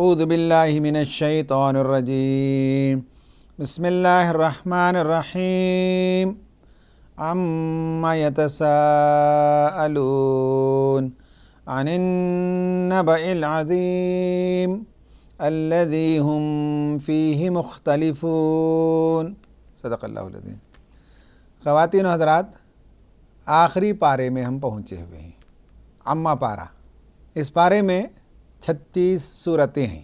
اعوذ باللہ من الشیطان الرجیم بسم اللہ الرحمن الرحیم عما یتساءلون عن النبأ العظیم الذی هم فیہ مختلفون۔ صدق اللہ العظیم۔ خواتین و حضرات، آخری پارے میں ہم پہنچے ہوئے ہیں، عما پارہ۔ اس پارے میں 36 صورتیں ہیں،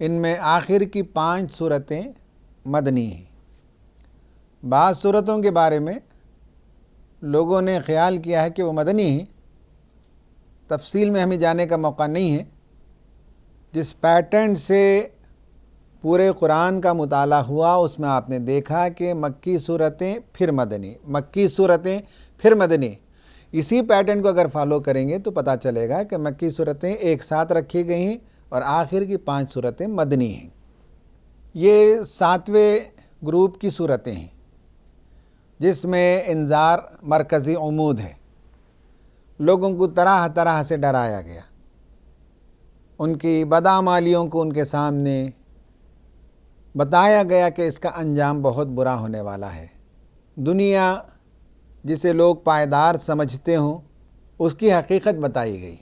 ان میں آخر کی 5 صورتیں مدنی ہیں۔ بعض صورتوں کے بارے میں لوگوں نے خیال کیا ہے کہ وہ مدنی ہیں، تفصیل میں ہمیں جانے کا موقع نہیں ہے۔ جس پیٹرن سے پورے قرآن کا مطالعہ ہوا اس میں آپ نے دیکھا کہ مکی صورتیں پھر مدنی، مکی صورتیں پھر مدنی۔ اسی پیٹرن کو اگر فالو کریں گے تو پتہ چلے گا کہ مکی صورتیں ایک ساتھ رکھی گئی ہیں اور آخر کی 5 صورتیں مدنی ہیں۔ یہ 7ویں گروپ کی صورتیں ہیں جس میں انذار مرکزی عمود ہے۔ لوگوں کو طرح طرح سے ڈرایا گیا، ان کی بدعمالیوں کو ان کے سامنے بتایا گیا کہ اس کا انجام بہت برا ہونے والا ہے۔ دنیا جسے لوگ پائیدار سمجھتے ہوں اس کی حقیقت بتائی گئی۔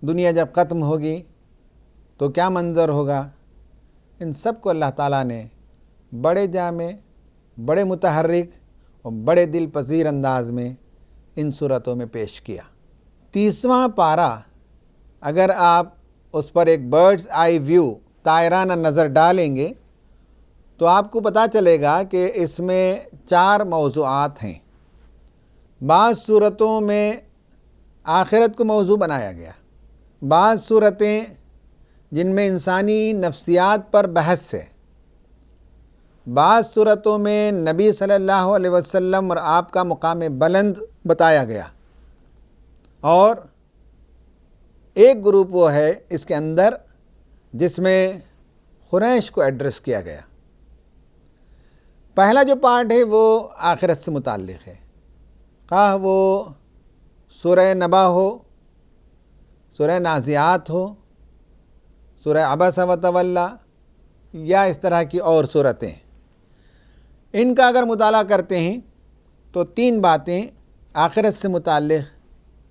دنیا جب ختم ہوگی تو کیا منظر ہوگا، ان سب کو اللہ تعالیٰ نے بڑے جامع، بڑے متحرک اور بڑے دل پذیر انداز میں ان صورتوں میں پیش کیا۔ 30واں پارہ اگر آپ اس پر ایک برڈز آئی ویو، طائرانہ نظر ڈالیں گے تو آپ کو پتہ چلے گا کہ اس میں 4 موضوعات ہیں۔ بعض صورتوں میں آخرت کو موضوع بنایا گیا، بعض صورتیں جن میں انسانی نفسیات پر بحث ہے، بعض صورتوں میں نبی صلی اللہ علیہ وسلم اور آپ کا مقام بلند بتایا گیا، اور ایک گروپ وہ ہے اس کے اندر جس میں قریش کو ایڈریس کیا گیا۔ پہلا جو پارٹ ہے وہ آخرت سے متعلق ہے، خواہ وہ سورہ نبا ہو، سورہ نازعات ہو، سورہ عبس و تولی یا اس طرح کی اور صورتیں۔ ان کا اگر مطالعہ کرتے ہیں تو 3 باتیں آخرت سے متعلق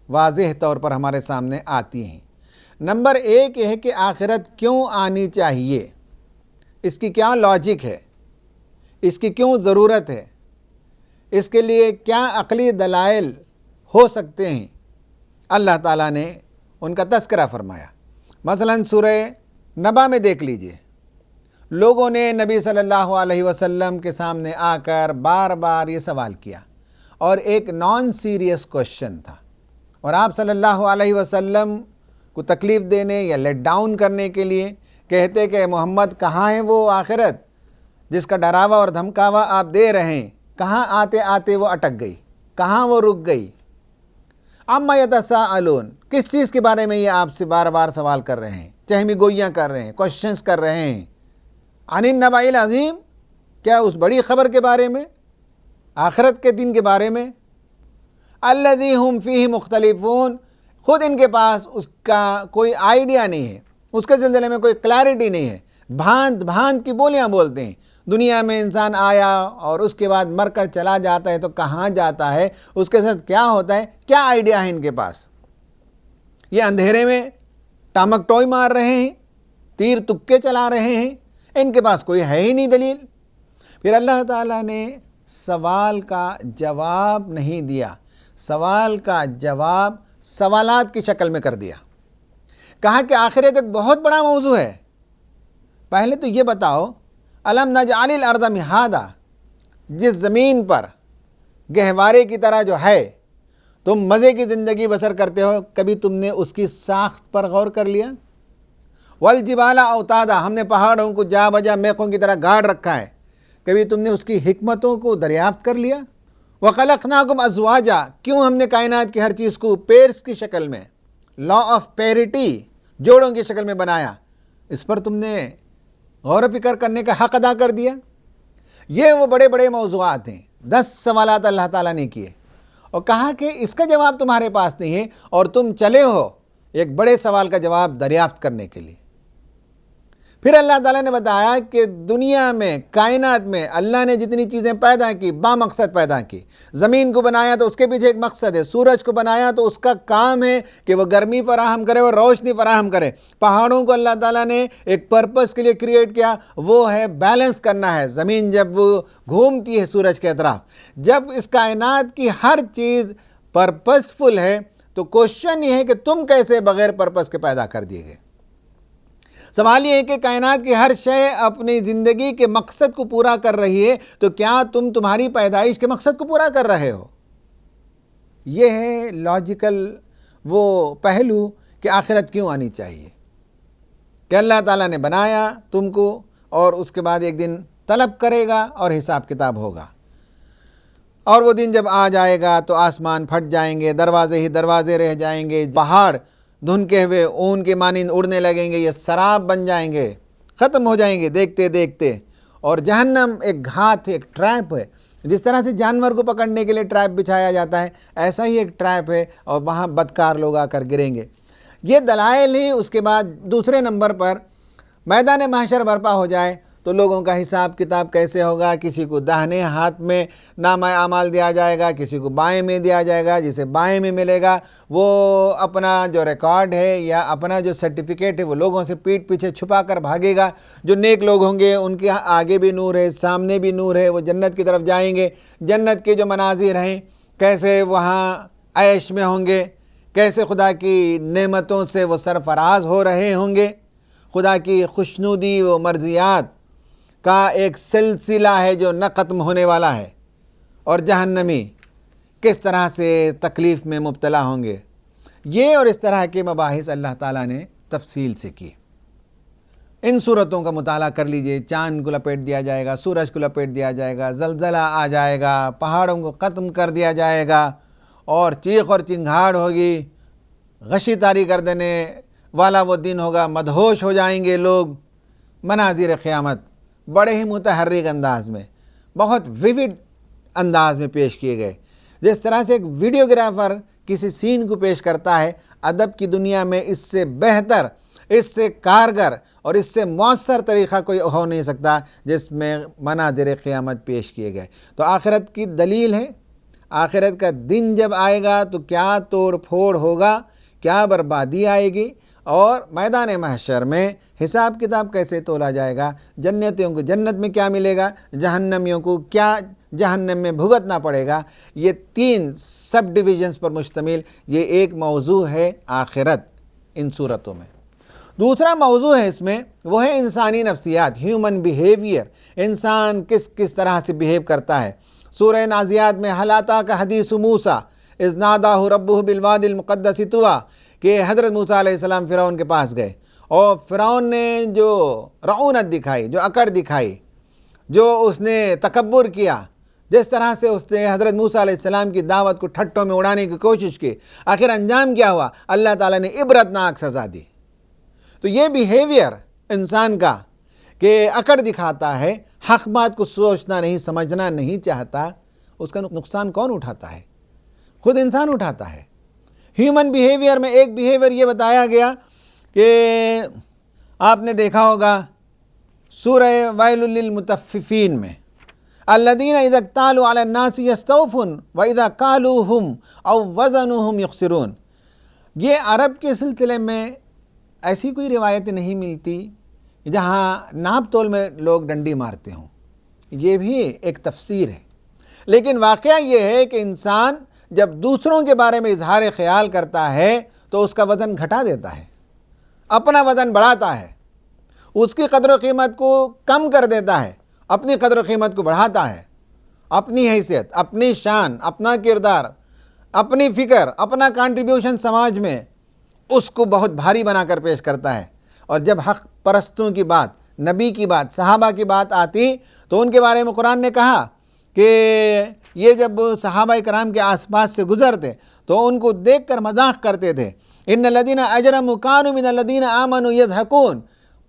واضح طور پر ہمارے سامنے آتی ہیں۔ نمبر 1 یہ ہے کہ آخرت کیوں آنی چاہیے، اس کی کیا لاجک ہے، اس کی کیوں ضرورت ہے، اس کے لیے کیا عقلی دلائل ہو سکتے ہیں۔ اللہ تعالیٰ نے ان کا تذکرہ فرمایا۔ مثلا سورہ نبا میں دیکھ لیجئے، لوگوں نے نبی صلی اللہ علیہ وسلم کے سامنے آ کر بار بار یہ سوال کیا، اور ایک نان سیریس کوشچن تھا، اور آپ صلی اللہ علیہ وسلم کو تکلیف دینے یا لیٹ ڈاؤن کرنے کے لیے کہتے کہ محمد کہاں ہے وہ آخرت جس کا ڈراوا اور دھمکاوا آپ دے رہے ہیں، کہاں آتے آتے وہ اٹک گئی، کہاں وہ رک گئی۔ عما یتساءلون، کس چیز کے بارے میں یہ آپ سے بار بار سوال کر رہے ہیں، چہمی گوئیاں کر رہے ہیں، کوشچنز کر رہے ہیں۔ عن النبأ العظیم، کیا اس بڑی خبر کے بارے میں، آخرت کے دن کے بارے میں۔ الذی ہم فیہ مختلفون، خود ان کے پاس اس کا کوئی آئیڈیا نہیں ہے، اس کے سلسلے میں کوئی کلیئرٹی نہیں ہے، بھانت بھانت کی بولیاں بولتے ہیں۔ دنیا میں انسان آیا اور اس کے بعد مر کر چلا جاتا ہے تو کہاں جاتا ہے، اس کے ساتھ کیا ہوتا ہے، کیا آئیڈیا ہے ان کے پاس۔ یہ اندھیرے میں ٹامک ٹوئی مار رہے ہیں، تیر تکے چلا رہے ہیں، ان کے پاس کوئی ہے ہی نہیں دلیل۔ پھر اللہ تعالیٰ نے سوال کا جواب نہیں دیا، سوال کا جواب سوالات کی شکل میں کر دیا۔ کہا کہ آخرت ایک بہت بڑا موضوع ہے، پہلے تو یہ بتاؤ الم نجعل الارض مہادا، جس زمین پر گہوارے کی طرح جو ہے تم مزے کی زندگی بسر کرتے ہو، کبھی تم نے اس کی ساخت پر غور کر لیا؟ والجبال اوتادا، ہم نے پہاڑوں کو جا بجا میخوں کی طرح گاڑ رکھا ہے، کبھی تم نے اس کی حکمتوں کو دریافت کر لیا؟ وخلقناکم ازواجا، کیوں ہم نے کائنات کی ہر چیز کو پیئرس کی شکل میں، لا آف پیریٹی، جوڑوں کی شکل میں بنایا، اس پر تم نے غور و فکر کرنے کا حق ادا کر دیا؟ یہ وہ بڑے بڑے موضوعات ہیں۔ 10 سوالات اللہ تعالیٰ نے کیے اور کہا کہ اس کا جواب تمہارے پاس نہیں ہے اور تم چلے ہو ایک بڑے سوال کا جواب دریافت کرنے کے لیے۔ پھر اللہ تعالیٰ نے بتایا کہ دنیا میں، کائنات میں اللہ نے جتنی چیزیں پیدا کی با مقصد پیدا کی. زمین کو بنایا تو اس کے پیچھے ایک مقصد ہے. سورج کو بنایا تو اس کا کام ہے کہ وہ گرمی فراہم کرے اور روشنی فراہم کرے. پہاڑوں کو اللہ تعالیٰ نے ایک پرپس کے لیے کریٹ کیا، وہ ہے بیلنس کرنا ہے. زمین جب گھومتی ہے سورج کے اطراف، جب اس کائنات کی ہر چیز پرپسفل ہے تو کوشچن یہ ہے کہ تم کیسے بغیر پرپس کے پیدا کر دیے گئے. سوال یہ ہے کہ کائنات کی ہر شے اپنی زندگی کے مقصد کو پورا کر رہی ہے، تو کیا تم تمہاری پیدائش کے مقصد کو پورا کر رہے ہو؟ یہ ہے لاجیکل وہ پہلو کہ آخرت کیوں آنی چاہیے، کہ اللہ تعالیٰ نے بنایا تم کو اور اس کے بعد ایک دن طلب کرے گا اور حساب کتاب ہوگا. اور وہ دن جب آ جائے گا تو آسمان پھٹ جائیں گے، دروازے ہی دروازے رہ جائیں گے، پہاڑ دھنکے ہوئے اون کے مانند اڑنے لگیں گے، یہ سراب بن جائیں گے، ختم ہو جائیں گے دیکھتے دیکھتے. اور جہنم ایک گھات ہے، ایک ٹریپ ہے. جس طرح سے جانور کو پکڑنے کے لیے ٹریپ بچھایا جاتا ہے، ایسا ہی ایک ٹریپ ہے اور وہاں بدکار لوگ آ کر گریں گے. یہ دلائل ہیں. اس کے بعد دوسرے نمبر پر میدان محشر برپا ہو جائے تو لوگوں کا حساب کتاب کیسے ہوگا. کسی کو داہنے ہاتھ میں نامہ اعمال دیا جائے گا، کسی کو بائیں میں دیا جائے گا. جسے بائیں میں ملے گا وہ اپنا جو ریکارڈ ہے یا اپنا جو سرٹیفکیٹ ہے وہ لوگوں سے پیٹھ پیچھے چھپا کر بھاگے گا. جو نیک لوگ ہوں گے ان کے آگے بھی نور ہے، سامنے بھی نور ہے، وہ جنت کی طرف جائیں گے. جنت کے جو مناظر ہیں کیسے وہاں عیش میں ہوں گے، کیسے خدا کی نعمتوں سے وہ سرفراز ہو رہے ہوں گے. خدا کی خوشنودی و مرضیات کا ایک سلسلہ ہے جو نہ ختم ہونے والا ہے. اور جہنمی کس طرح سے تکلیف میں مبتلا ہوں گے. یہ اور اس طرح کے مباحث اللہ تعالیٰ نے تفصیل سے کیے. ان صورتوں کا مطالعہ کر لیجئے. چاند کو لپیٹ دیا جائے گا، سورج کو لپیٹ دیا جائے گا، زلزلہ آ جائے گا، پہاڑوں کو ختم کر دیا جائے گا اور چیخ اور چنگھاڑ ہوگی. غشی طاری کر دینے والا وہ دن ہوگا، مدہوش ہو جائیں گے لوگ. مناظر قیامت بڑے ہی متحرک انداز میں، بہت ویوڈ انداز میں پیش کیے گئے. جس طرح سے ایک ویڈیوگرافر کسی سین کو پیش کرتا ہے، ادب کی دنیا میں اس سے بہتر، اس سے کارگر اور اس سے مؤثر طریقہ کوئی ہو نہیں سکتا جس میں مناظر قیامت پیش کیے گئے. تو آخرت کی دلیل ہے. آخرت کا دن جب آئے گا تو کیا توڑ پھوڑ ہوگا، کیا بربادی آئے گی، اور میدان محشر میں حساب کتاب کیسے تولا جائے گا. جنتیوں کو جنت میں کیا ملے گا، جہنمیوں کو کیا جہنم میں بھگتنا پڑے گا. یہ 3 سب ڈویژنز پر مشتمل یہ ایک موضوع ہے آخرت ان صورتوں میں. دوسرا موضوع ہے اس میں، وہ ہے انسانی نفسیات، ہیومن بیہیویئر. انسان کس طرح سے بیہیو کرتا ہے. سورہ نازعات میں حل اتاک حدیث موسیٰ اذ ناداہ ربہ بالوادی المقدس طویٰ، کہ حضرت موسیٰ علیہ السلام فرعون کے پاس گئے اور فرعون نے جو رعونت دکھائی، جو اکڑ دکھائی، جو اس نے تکبر کیا، جس طرح سے اس نے حضرت موسیٰ علیہ السلام کی دعوت کو ٹھٹوں میں اڑانے کی کوشش کی، آخر انجام کیا ہوا؟ اللہ تعالیٰ نے عبرتناک سزا دی. تو یہ بیہیویئر انسان کا کہ اکڑ دکھاتا ہے، حق بات کو سوچنا نہیں، سمجھنا نہیں چاہتا، اس کا نقصان کون اٹھاتا ہے؟ خود انسان اٹھاتا ہے. ہیومن بیہیویئر میں ایک بیہیویئر یہ بتایا گیا کہ آپ نے دیکھا ہوگا سورہ ویل للمطففین میں، الذین اذا اکتالوا علی الناس یستوفون واذا کالوہم او وزنوہم یخسرون. یہ عرب کے سلسلے میں ایسی کوئی روایت نہیں ملتی جہاں ناپ تول میں لوگ ڈنڈی مارتے ہوں. یہ بھی ایک تفسیر ہے. لیکن واقعہ یہ ہے کہ انسان جب دوسروں کے بارے میں اظہار خیال کرتا ہے تو اس کا وزن گھٹا دیتا ہے، اپنا وزن بڑھاتا ہے، اس کی قدر و قیمت کو کم کر دیتا ہے، اپنی قدر و قیمت کو بڑھاتا ہے. اپنی حیثیت، اپنی شان، اپنا کردار، اپنی فکر، اپنا کنٹریبیوشن سماج میں اس کو بہت بھاری بنا کر پیش کرتا ہے. اور جب حق پرستوں کی بات، نبی کی بات، صحابہ کی بات آتی تو ان کے بارے میں قرآن نے کہا کہ یہ جب صحابہ کرام کے آس پاس سے گزرتے تو ان کو دیکھ کر مذاق کرتے تھے. ان الذین اجرموا کانوا من الذین آمنوا یضحکون.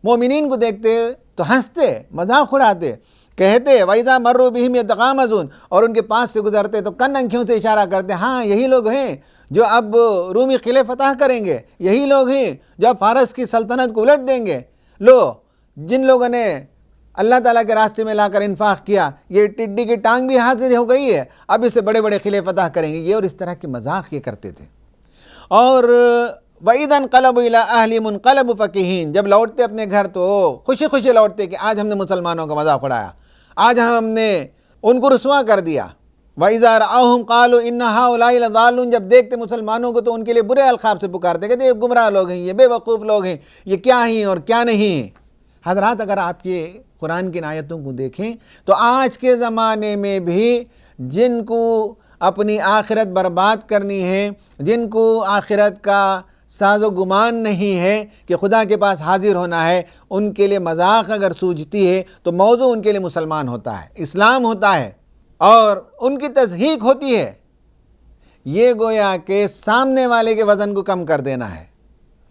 مومنین کو دیکھتے تو ہنستے، مذاق اڑاتے، کہتے وَإِذَا مَرُّوا بِهِمْ يَتَغَامَزُونَ، اور ان کے پاس سے گزرتے تو کن انکھیوں سے اشارہ کرتے، ہاں یہی لوگ ہیں جو اب رومی قلعے فتح کریں گے، یہی لوگ ہیں جو اب فارس کی سلطنت کو الٹ دیں گے. لو جن لوگوں نے اللہ تعالیٰ کے راستے میں لا کر انفاق کیا، یہ ٹڈی کی ٹانگ بھی حاضر ہو گئی ہے، اب اسے بڑے بڑے قلعے فتح کریں گے، یہ اور اس طرح کی مذاق یہ کرتے تھے۔ اور وَإِذَا انْقَلَبُوا إِلَىٰ أَهْلِهِمُ انْقَلَبُوا فَكِهِينَ، جب لوٹتے اپنے گھر تو خوشی خوشی لوٹتے کہ آج ہم نے مسلمانوں کا مذاق اڑایا، آج ہم نے ان کو رسوا کر دیا۔ وَإِذَا رَأَوْهُمْ قَالُوا إِنَّ هَٰؤُلَاءِ لَضَالُّونَ، جب دیکھتے مسلمانوں کو تو ان کے لیے برے القاب سے پکارتے، کہتے یہ گمراہ لوگ ہیں، یہ بے وقوف لوگ ہیں، یہ کیا ہیں اور کیا نہیں ہیں۔ حضرات اگر آپ یہ قرآن کی آیتوں کو دیکھیں تو آج کے زمانے میں بھی جن کو اپنی آخرت برباد کرنی ہے، جن کو آخرت کا ساز و گمان نہیں ہے کہ خدا کے پاس حاضر ہونا ہے، ان کے لیے مذاق اگر سوجتی ہے تو موضوع ان کے لیے مسلمان ہوتا ہے، اسلام ہوتا ہے، اور ان کی تصحیح ہوتی ہے۔ یہ گویا کہ سامنے والے کے وزن کو کم کر دینا ہے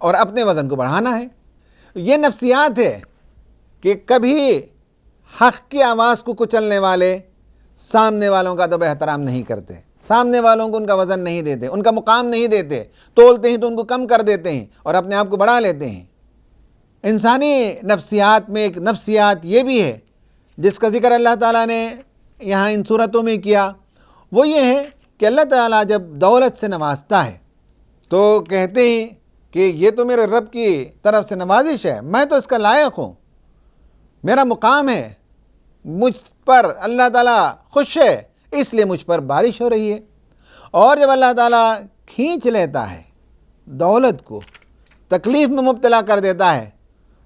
اور اپنے وزن کو بڑھانا ہے۔ یہ نفسیات ہے کہ کبھی حق کی آواز کو کچلنے والے سامنے والوں کا ادب احترام نہیں کرتے، سامنے والوں کو ان کا وزن نہیں دیتے، ان کا مقام نہیں دیتے، تولتے ہیں تو ان کو کم کر دیتے ہیں اور اپنے آپ کو بڑھا لیتے ہیں۔ انسانی نفسیات میں ایک نفسیات یہ بھی ہے جس کا ذکر اللہ تعالیٰ نے یہاں ان صورتوں میں کیا، وہ یہ ہے کہ اللہ تعالیٰ جب دولت سے نوازتا ہے تو کہتے ہیں کہ یہ تو میرے رب کی طرف سے نوازش ہے، میں تو اس کا لائق ہوں، میرا مقام ہے، مجھ پر اللہ تعالیٰ خوش ہے، اس لیے مجھ پر بارش ہو رہی ہے۔ اور جب اللہ تعالیٰ کھینچ لیتا ہے دولت کو، تکلیف میں مبتلا کر دیتا ہے،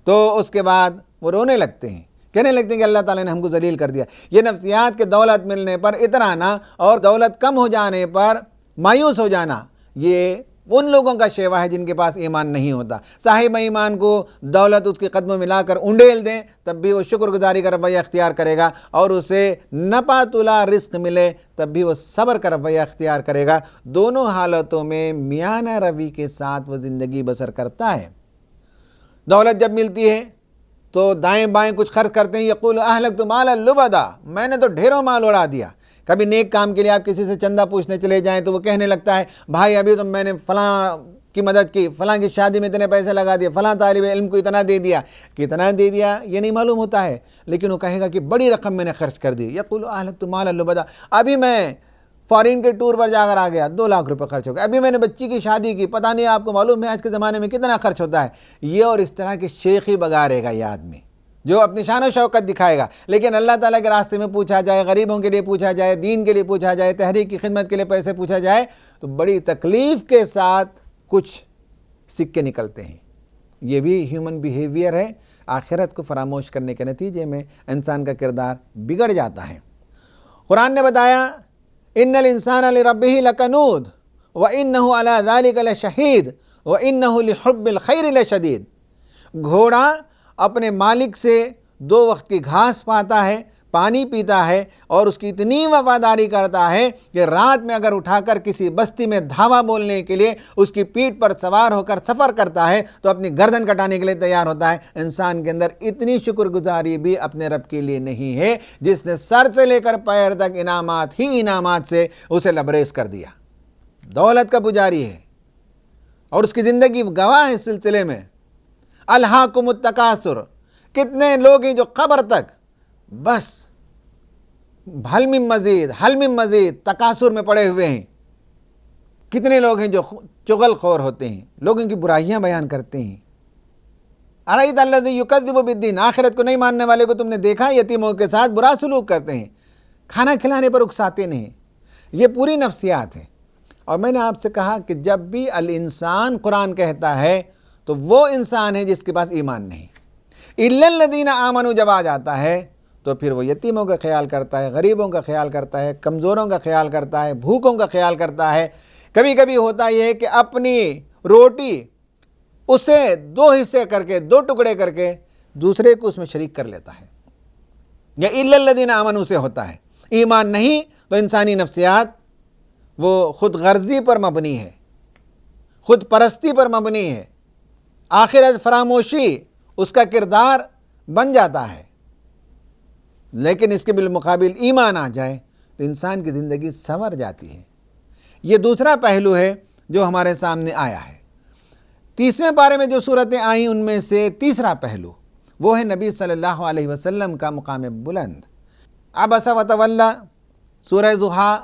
تو اس کے بعد وہ رونے لگتے ہیں، کہنے لگتے ہیں کہ اللہ تعالیٰ نے ہم کو ذلیل کر دیا۔ یہ نفسیات کے دولت ملنے پر اترانا اور دولت کم ہو جانے پر مایوس ہو جانا، یہ ان لوگوں کا شیوا ہے جن کے پاس ایمان نہیں ہوتا۔ صاحب ایمان کو دولت اس کے قدموں میں لا کر انڈیل دیں تب بھی وہ شکر گزاری کا رویہ اختیار کرے گا، اور اسے نپا تلا رزق ملے تب بھی وہ صبر کا رویہ اختیار کرے گا۔ دونوں حالتوں میں میانہ روی کے ساتھ وہ زندگی بسر کرتا ہے۔ دولت جب ملتی ہے تو دائیں بائیں کچھ خرچ کرتے ہیں، یقول اہلکت مالا لبدا، میں نے تو ڈھیروں مال اڑا دیا۔ کبھی نیک کام کے لیے آپ کسی سے چندہ پوچھنے چلے جائیں تو وہ کہنے لگتا ہے بھائی ابھی تو میں نے فلاں کی مدد کی، فلاں کی شادی میں اتنے پیسے لگا دیے، فلاں طالب علم کو اتنا دے دیا۔ کتنا دے دیا یہ نہیں معلوم ہوتا ہے، لیکن وہ کہے گا کہ بڑی رقم میں نے خرچ کر دی۔ یقول اہلکت مالا لبدا، ابھی میں فارین کے ٹور پر جا کر آ گیا، 2 لاکھ روپے خرچ ہو گئے، ابھی میں نے بچی کی شادی کی، پتہ نہیں آپ کو معلوم ہے آج کے زمانے میں کتنا خرچ ہوتا ہے۔ یہ اور اس طرح کی شیخی بگارے گا یہ آدمی جو اپنی شان و شوکت دکھائے گا، لیکن اللہ تعالیٰ کے راستے میں پوچھا جائے، غریبوں کے لیے پوچھا جائے، دین کے لیے پوچھا جائے، تحریک کی خدمت کے لیے پیسے پوچھا جائے تو بڑی تکلیف کے ساتھ کچھ سکے نکلتے ہیں۔ یہ بھی ہیومن بیہیویئر ہے، آخرت کو فراموش کرنے کے نتیجے میں انسان کا کردار بگڑ جاتا ہے۔ قرآن نے بتایا ان الانسان لربہ لکنود وانہ علی ذلک لشہید وانہ لحب الخیر لشدید۔ گھوڑا اپنے مالک سے 2 وقت کی گھاس پاتا ہے، پانی پیتا ہے، اور اس کی اتنی وفاداری کرتا ہے کہ رات میں اگر اٹھا کر کسی بستی میں دھاوا بولنے کے لیے اس کی پیٹھ پر سوار ہو کر سفر کرتا ہے تو اپنی گردن کٹانے کے لیے تیار ہوتا ہے۔ انسان کے اندر اتنی شکر گزاری بھی اپنے رب کے لیے نہیں ہے جس نے سر سے لے کر پیر تک انعامات ہی انعامات سے اسے لبریز کر دیا۔ دولت کا پجاری ہے اور اس کی زندگی گواہ ہے اس سلسلے میں۔ الہاکم التکاثر، کتنے لوگ ہیں جو قبر تک بس حل من مزید تکاثر میں پڑے ہوئے ہیں۔ کتنے لوگ ہیں جو چغل خور ہوتے ہیں، لوگوں کی برائیاں بیان کرتے ہیں۔ ارأیت الذی یکذب بالدین، آخرت کو نہیں ماننے والے کو تم نے دیکھا یتیموں کے ساتھ برا سلوک کرتے ہیں، کھانا کھلانے پر اکساتے نہیں۔ یہ پوری نفسیات ہے۔ اور میں نے آپ سے کہا کہ جب بھی الانسان قرآن کہتا ہے تو وہ انسان ہے جس کے پاس ایمان نہیں۔ الا الذین آمنوا جب آ جاتا ہے تو پھر وہ یتیموں کا خیال کرتا ہے، غریبوں کا خیال کرتا ہے، کمزوروں کا خیال کرتا ہے، بھوکوں کا خیال کرتا ہے۔ کبھی کبھی ہوتا یہ ہے کہ اپنی روٹی اسے 2 حصے کر کے، 2 ٹکڑے کر کے دوسرے کو اس میں شریک کر لیتا ہے۔ یہ الا الذین آمنوا سے ہوتا ہے۔ ایمان نہیں تو انسانی نفسیات وہ خود غرضی پر مبنی ہے، خود پرستی پر مبنی ہے، آخرت فراموشی اس کا کردار بن جاتا ہے۔ لیکن اس کے بالمقابل ایمان آ جائے تو انسان کی زندگی سنور جاتی ہے۔ یہ دوسرا پہلو ہے جو ہمارے سامنے آیا ہے۔ 30ویں پارے میں جو صورتیں آئیں ان میں سے تیسرا پہلو وہ ہے نبی صلی اللہ علیہ وسلم کا مقام بلند۔ عبس و تولی، سورہ ضحیٰ،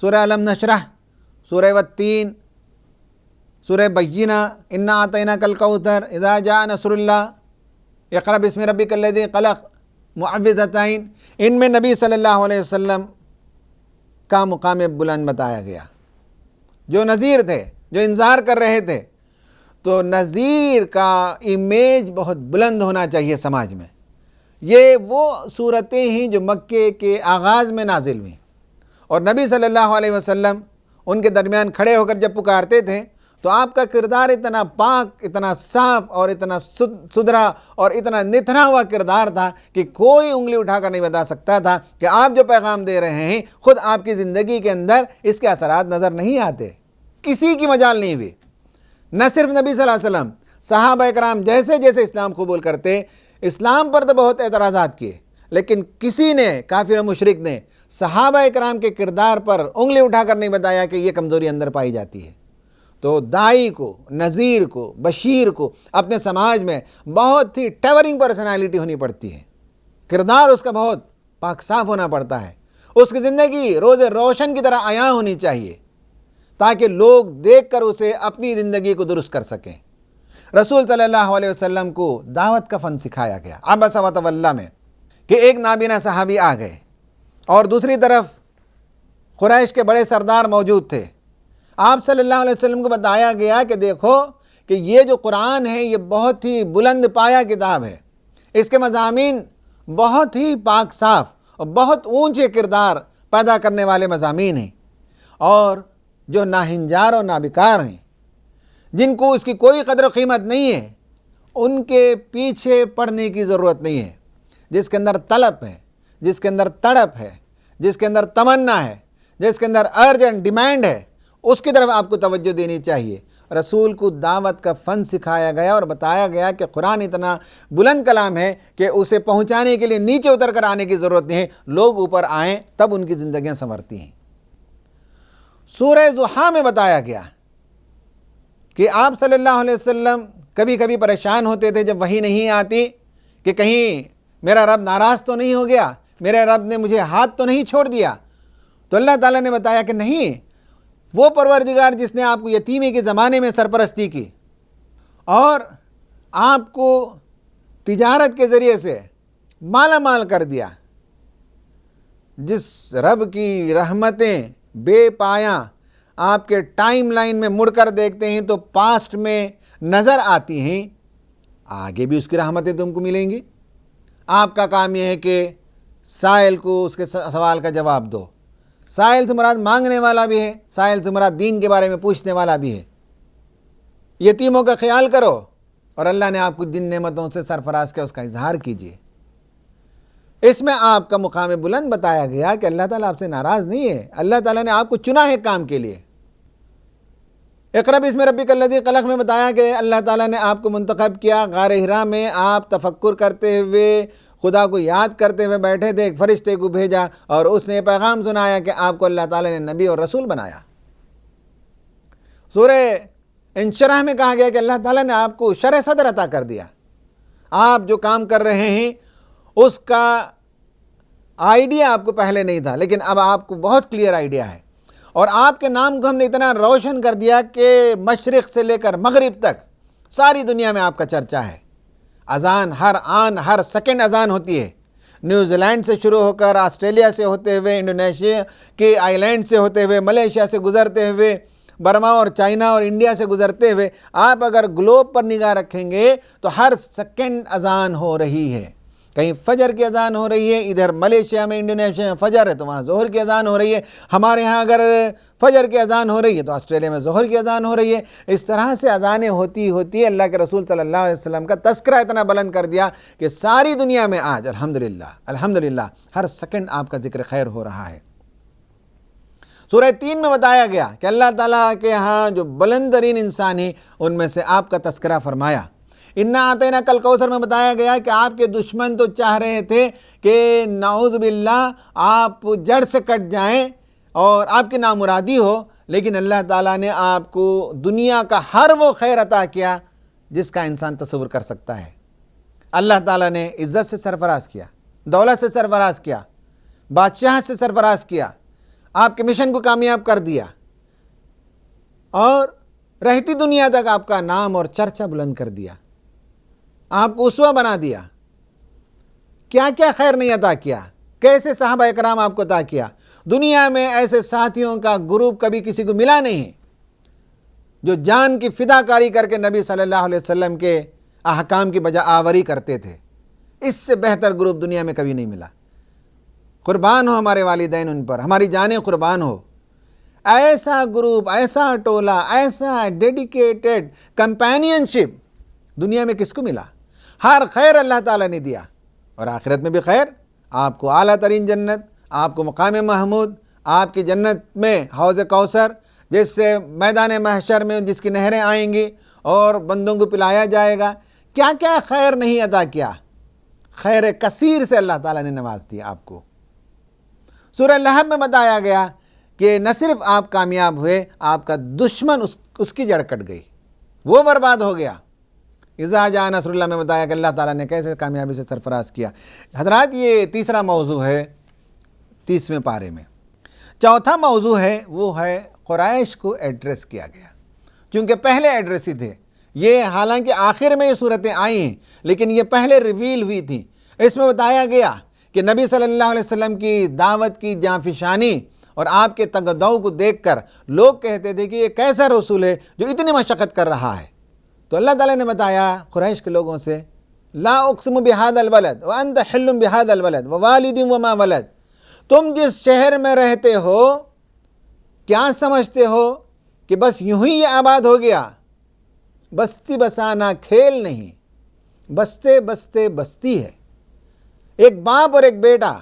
سورہ الم نشرح، سورہ والتین، سورہ بینہ، انا اعطیناک الکوثر، اذا جاء نصر اللہ، اقرأ باسم ربک الذی خلق، معوذتین، ان میں نبی صلی اللہ علیہ وسلم کا مقام بلند بتایا گیا۔ جو نذیر تھے، جو انذار کر رہے تھے، تو نذیر کا امیج بہت بلند ہونا چاہیے سماج میں۔ یہ وہ صورتیں ہیں جو مکے کے آغاز میں نازل ہوئیں، اور نبی صلی اللہ علیہ وسلم ان کے درمیان کھڑے ہو کر جب پکارتے تھے تو آپ کا کردار اتنا پاک، اتنا صاف اور اتنا ستھرا اور اتنا نتھرا ہوا کردار تھا کہ کوئی انگلی اٹھا کر نہیں بتا سکتا تھا کہ آپ جو پیغام دے رہے ہیں خود آپ کی زندگی کے اندر اس کے اثرات نظر نہیں آتے۔ کسی کی مجال نہیں ہوئی، نہ صرف نبی صلی اللہ علیہ وسلم، صحابہ اکرام جیسے جیسے اسلام قبول کرتے، اسلام پر تو بہت اعتراضات کیے، لیکن کسی نے، کافر و مشرک نے، صحابہ اکرام کے کردار پر انگلی اٹھا کر نہیں بتایا کہ یہ کمزوری اندر پائی جاتی ہے۔ تو داعی کو، نذیر کو، بشیر کو اپنے سماج میں بہت ہی ٹیورنگ پرسنالٹی ہونی پڑتی ہے، کردار اس کا بہت پاک صاف ہونا پڑتا ہے، اس کی زندگی روز روشن کی طرح عیاں ہونی چاہیے تاکہ لوگ دیکھ کر اسے اپنی زندگی کو درست کر سکیں۔ رسول صلی اللہ علیہ وسلم کو دعوت کا فن سکھایا گیا عبس و تولی میں، کہ ایک نابینا صحابی آ گئے اور دوسری طرف قریش کے بڑے سردار موجود تھے۔ آپ صلی اللہ علیہ وسلم کو بتایا گیا کہ دیکھو کہ یہ جو قرآن ہے یہ بہت ہی بلند پایہ کتاب ہے، اس کے مضامین بہت ہی پاک صاف اور بہت اونچے کردار پیدا کرنے والے مضامین ہیں، اور جو ناہنجار اور نابکار ہیں، جن کو اس کی کوئی قدر و قیمت نہیں ہے، ان کے پیچھے پڑنے کی ضرورت نہیں ہے۔ جس کے اندر طلب ہے، جس کے اندر تڑپ ہے، جس کے اندر تمنا ہے، جس کے اندر ارجنٹ ڈیمانڈ ہے، اس کی طرف آپ کو توجہ دینی چاہیے۔ رسول کو دعوت کا فن سکھایا گیا اور بتایا گیا کہ قرآن اتنا بلند کلام ہے کہ اسے پہنچانے کے لیے نیچے اتر کر آنے کی ضرورت نہیں ہے، لوگ اوپر آئیں تب ان کی زندگیاں سنورتی ہیں۔ سورہ ضحیٰ میں بتایا گیا کہ آپ صلی اللہ علیہ وسلم کبھی کبھی پریشان ہوتے تھے جب وحی نہیں آتی کہ کہیں میرا رب ناراض تو نہیں ہو گیا، میرے رب نے مجھے ہاتھ تو نہیں چھوڑ دیا۔ تو اللہ تعالیٰ نے بتایا کہ نہیں، وہ پروردگار جس نے آپ کو یتیمی کے زمانے میں سرپرستی کی اور آپ کو تجارت کے ذریعے سے مالا مال کر دیا، جس رب کی رحمتیں بے پایاں آپ کے ٹائم لائن میں مڑ کر دیکھتے ہیں تو پاسٹ میں نظر آتی ہیں، آگے بھی اس کی رحمتیں تم کو ملیں گی۔ آپ کا کام یہ ہے کہ سائل کو اس کے سوال کا جواب دو۔ سائل سے مراد مانگنے والا بھی ہے، سائل سے مراد دین کے بارے میں پوچھنے والا بھی ہے۔ یتیموں کا خیال کرو، اور اللہ نے آپ کو جن نعمتوں سے سرفراز کیا اس کا اظہار کیجیے۔ اس میں آپ کا مقام بلند بتایا گیا کہ اللہ تعالیٰ آپ سے ناراض نہیں ہے، اللہ تعالیٰ نے آپ کو چنا ہے کام کے لیے۔ اقرأ باسم ربک الذی خلق میں بتایا کہ اللہ تعالیٰ نے آپ کو منتخب کیا، غار حرا میں آپ تفکر کرتے ہوئے، خدا کو یاد کرتے ہوئے بیٹھے تھے، ایک فرشتے کو بھیجا اور اس نے پیغام سنایا کہ آپ کو اللہ تعالیٰ نے نبی اور رسول بنایا۔ سورہ انشرح میں کہا گیا کہ اللہ تعالیٰ نے آپ کو شرح صدر عطا کر دیا، آپ جو کام کر رہے ہیں اس کا آئیڈیا آپ کو پہلے نہیں تھا، لیکن اب آپ کو بہت کلیئر آئیڈیا ہے، اور آپ کے نام کو ہم نے اتنا روشن کر دیا کہ مشرق سے لے کر مغرب تک ساری دنیا میں آپ کا چرچا ہے۔ اذان ہر آن ہر سیکنڈ اذان ہوتی ہے، نیوزی لینڈ سے شروع ہو کر آسٹریلیا سے ہوتے ہوئے، انڈونیشیا کے آئی لینڈ سے ہوتے ہوئے، ملیشیا سے گزرتے ہوئے، برما اور چائنا اور انڈیا سے گزرتے ہوئے، آپ اگر گلوب پر نگاہ رکھیں گے تو ہر سیکنڈ اذان ہو رہی ہے۔ کہیں فجر کی اذان ہو رہی ہے، ادھر ملیشیا میں، انڈونیشیا میں فجر ہے تو وہاں ظہر کی اذان ہو رہی ہے، ہمارے ہاں اگر فجر کی اذان ہو رہی ہے تو آسٹریلیا میں ظہر کی اذان ہو رہی ہے۔ اس طرح سے اذانیں ہوتی ہوتی اللہ کے رسول صلی اللہ علیہ وسلم کا تذکرہ اتنا بلند کر دیا کہ ساری دنیا میں آج الحمدللہ ہر سیکنڈ آپ کا ذکر خیر ہو رہا ہے۔ سورہ 3 میں بتایا گیا کہ اللہ تعالیٰ کے ہاں جو بلند ترین انسان ہیں ان میں سے آپ کا تذکرہ فرمایا۔ انا اعطیناک الکوثر میں بتایا گیا کہ آپ کے دشمن تو چاہ رہے تھے کہ نعوذ باللہ آپ جڑ سے کٹ جائیں اور آپ کی نامرادی ہو، لیکن اللہ تعالیٰ نے آپ کو دنیا کا ہر وہ خیر عطا کیا جس کا انسان تصور کر سکتا ہے۔ اللہ تعالیٰ نے عزت سے سرفراز کیا، دولت سے سرفراز کیا، بادشاہ سے سرفراز کیا، آپ کے مشن کو کامیاب کر دیا اور رہتی دنیا تک آپ کا نام اور چرچا بلند کر دیا، آپ کو اسوہ بنا دیا۔ کیا کیا خیر نہیں عطا کیا، کیسے صحابہ اکرام آپ کو عطا کیا۔ دنیا میں ایسے ساتھیوں کا گروپ کبھی کسی کو ملا نہیں جو جان کی فدا کاری کر کے نبی صلی اللہ علیہ وسلم کے احکام کی بجا آوری کرتے تھے۔ اس سے بہتر گروپ دنیا میں کبھی نہیں ملا۔ قربان ہو ہمارے والدین ان پر، ہماری جانیں قربان ہو۔ ایسا گروپ، ایسا ٹولہ، ایسا ڈیڈیکیٹڈ کمپینینشپ دنیا میں کس کو ملا؟ ہر خیر اللہ تعالیٰ نے دیا، اور آخرت میں بھی خیر، آپ کو اعلیٰ ترین جنت، آپ کو مقام محمود، آپ کی جنت میں حوض کوثر، جس سے میدان محشر میں جس کی نہریں آئیں گی اور بندوں کو پلایا جائے گا۔ کیا کیا خیر نہیں عطا کیا، خیر کثیر سے اللہ تعالیٰ نے نواز دیا آپ کو۔ سورہ لہب میں بتایا گیا کہ نہ صرف آپ کامیاب ہوئے، آپ کا دشمن اس کی جڑ کٹ گئی، وہ برباد ہو گیا۔ اذا جاء نصر اللہ میں بتایا کہ اللہ تعالیٰ نے کیسے کامیابی سے سرفراز کیا۔ حضرات، یہ تیسرا موضوع ہے 30ویں پارے میں۔ چوتھا موضوع ہے وہ ہے قریش کو ایڈریس کیا گیا، چونکہ پہلے ایڈریس ہی تھے یہ، حالانکہ آخر میں یہ صورتیں آئی ہیں لیکن یہ پہلے ریویل ہوئی تھیں۔ اس میں بتایا گیا کہ نبی صلی اللہ علیہ وسلم کی دعوت کی جانفشانی اور آپ کے تگ و دو کو دیکھ کر لوگ کہتے تھے کہ یہ کیسا رسول ہے جو اتنی مشقت کر رہا ہے۔ تو اللہ تعالیٰ نے بتایا قریش کے لوگوں سے، لا اقسم بہذا البلد وانت حل بہذا البلد ووالد وما ولد، تم جس شہر میں رہتے ہو کیا سمجھتے ہو کہ بس یوں ہی یہ آباد ہو گیا؟ بستی بسانا کھیل نہیں، بستے بستے بستی ہے۔ ایک باپ اور ایک بیٹا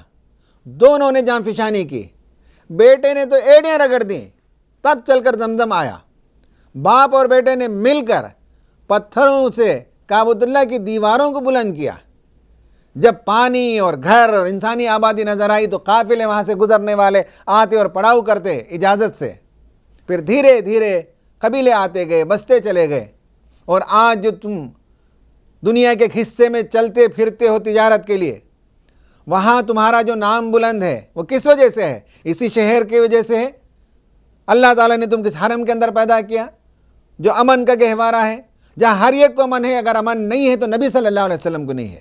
دونوں نے جان فشانی کی، بیٹے نے تو ایڑیاں رگڑ دیں تب چل کر زمزم آیا، باپ اور بیٹے نے مل کر پتھروں سے کعبۃ اللہ کی دیواروں کو بلند کیا۔ جب پانی اور گھر اور انسانی آبادی نظر آئی تو قافلے وہاں سے گزرنے والے آتے اور پڑاؤ کرتے اجازت سے، پھر دھیرے دھیرے قبیلے آتے گئے، بستے چلے گئے، اور آج جو تم دنیا کے حصے میں چلتے پھرتے ہو تجارت کے لیے، وہاں تمہارا جو نام بلند ہے وہ کس وجہ سے ہے؟ اسی شہر کی وجہ سے ہے۔ اللہ تعالیٰ نے تم کس حرم کے اندر پیدا کیا جو امن کا گہوارہ ہے، جہاں ہر ایک کو امن ہے۔ اگر امن نہیں ہے تو نبی صلی اللہ علیہ وسلم کو نہیں ہے۔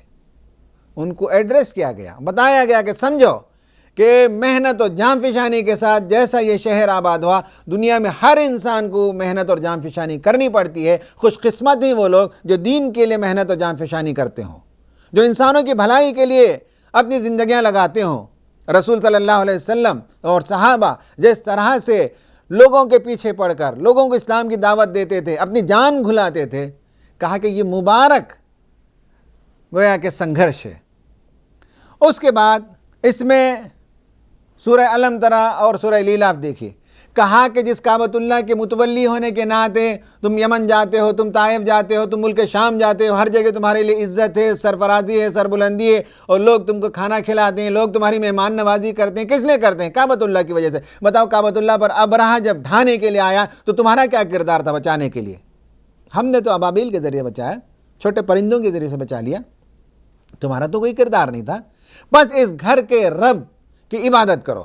ان کو ایڈریس کیا گیا، بتایا گیا کہ سمجھو کہ محنت اور جان فشانی کے ساتھ جیسا یہ شہر آباد ہوا، دنیا میں ہر انسان کو محنت اور جان فشانی کرنی پڑتی ہے۔ خوش قسمت ہی وہ لوگ جو دین کے لیے محنت اور جان فشانی کرتے ہوں، جو انسانوں کی بھلائی کے لیے اپنی زندگیاں لگاتے ہوں۔ رسول صلی اللہ علیہ وسلم اور صحابہ جس طرح سے لوگوں کے پیچھے پڑ کر لوگوں کو اسلام کی دعوت دیتے تھے، اپنی جان گھلاتے تھے، کہا کہ یہ مبارک گویا کہ سنگھرش ہے۔ اس کے بعد اس میں سورہ علم ترا اور سورہ لیلاف دیکھیے، کہا کہ جس کعبۃ اللہ کے متولی ہونے کے ناطے تم یمن جاتے ہو، تم طائف جاتے ہو، تم ملک شام جاتے ہو، ہر جگہ تمہارے لیے عزت ہے، سرفرازی ہے، سربلندی ہے، اور لوگ تم کو کھانا کھلاتے ہیں، لوگ تمہاری مہمان نوازی کرتے ہیں۔ کس لیے کرتے ہیں؟ کعبۃ اللہ کی وجہ سے۔ بتاؤ، کعبۃ اللہ پر ابرہہ جب ڈھانے کے لیے آیا تو تمہارا کیا کردار تھا بچانے کے لیے؟ ہم نے تو ابابیل کے ذریعے بچایا، چھوٹے پرندوں کے ذریعے سے بچا لیا، تمہارا تو کوئی کردار نہیں تھا۔ بس اس گھر کے رب کی عبادت کرو،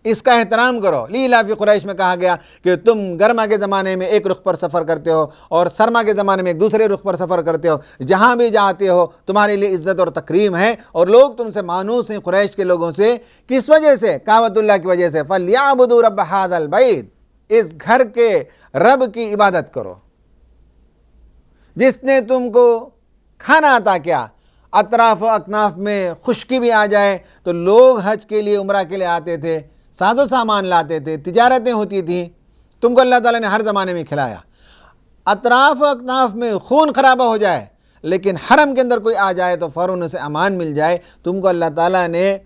اس کا احترام کرو۔ لیلاف قریش میں کہا گیا کہ تم گرما کے زمانے میں ایک رخ پر سفر کرتے ہو اور سرما کے زمانے میں ایک دوسرے رخ پر سفر کرتے ہو، جہاں بھی جاتے ہو تمہارے لیے عزت اور تکریم ہے، اور لوگ تم سے مانوس ہیں قریش کے لوگوں سے۔ کس وجہ سے؟ کعبۃ اللہ کی وجہ سے۔ فَلْيَعْبُدُوا رَبَّ هَذَا الْبَيْتِ، اس گھر کے رب کی عبادت کرو جس نے تم کو کھانا عطا کیا۔ اطراف و اکناف میں خشکی بھی آ جائے تو لوگ حج کے لیے عمرہ کے لیے آتے تھے، ساز و سامان لاتے تھے، تجارتیں ہوتی تھیں، تم کو اللہ تعالیٰ نے ہر زمانے میں کھلایا۔ اطراف و اکناف میں خون خرابہ ہو جائے لیکن حرم کے اندر کوئی آ جائے تو فوراً اسے امان مل جائے۔ تم کو اللہ تعالیٰ نے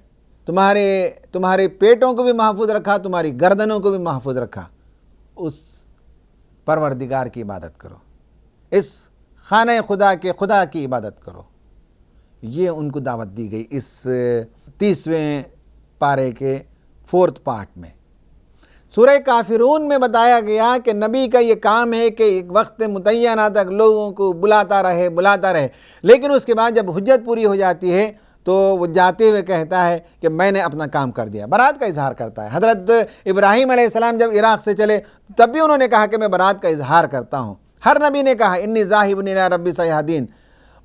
تمہارے پیٹوں کو بھی محفوظ رکھا، تمہاری گردنوں کو بھی محفوظ رکھا۔ اس پروردگار کی عبادت کرو، اس خانہ خدا کے خدا کی عبادت کرو۔ یہ ان کو دعوت دی گئی اس 30ویں پارے کے 4تھ پارٹ میں۔ سورہ کافرون میں بتایا گیا کہ نبی کا یہ کام ہے کہ ایک وقت متعینہ تک لوگوں کو بلاتا رہے، لیکن اس کے بعد جب حجت پوری ہو جاتی ہے تو وہ جاتے ہوئے کہتا ہے کہ میں نے اپنا کام کر دیا، برات کا اظہار کرتا ہے۔ حضرت ابراہیم علیہ السلام جب عراق سے چلے تب بھی انہوں نے کہا کہ میں برات کا اظہار کرتا ہوں۔ ہر نبی نے کہا انی ذاہب الی ربی سیہدین،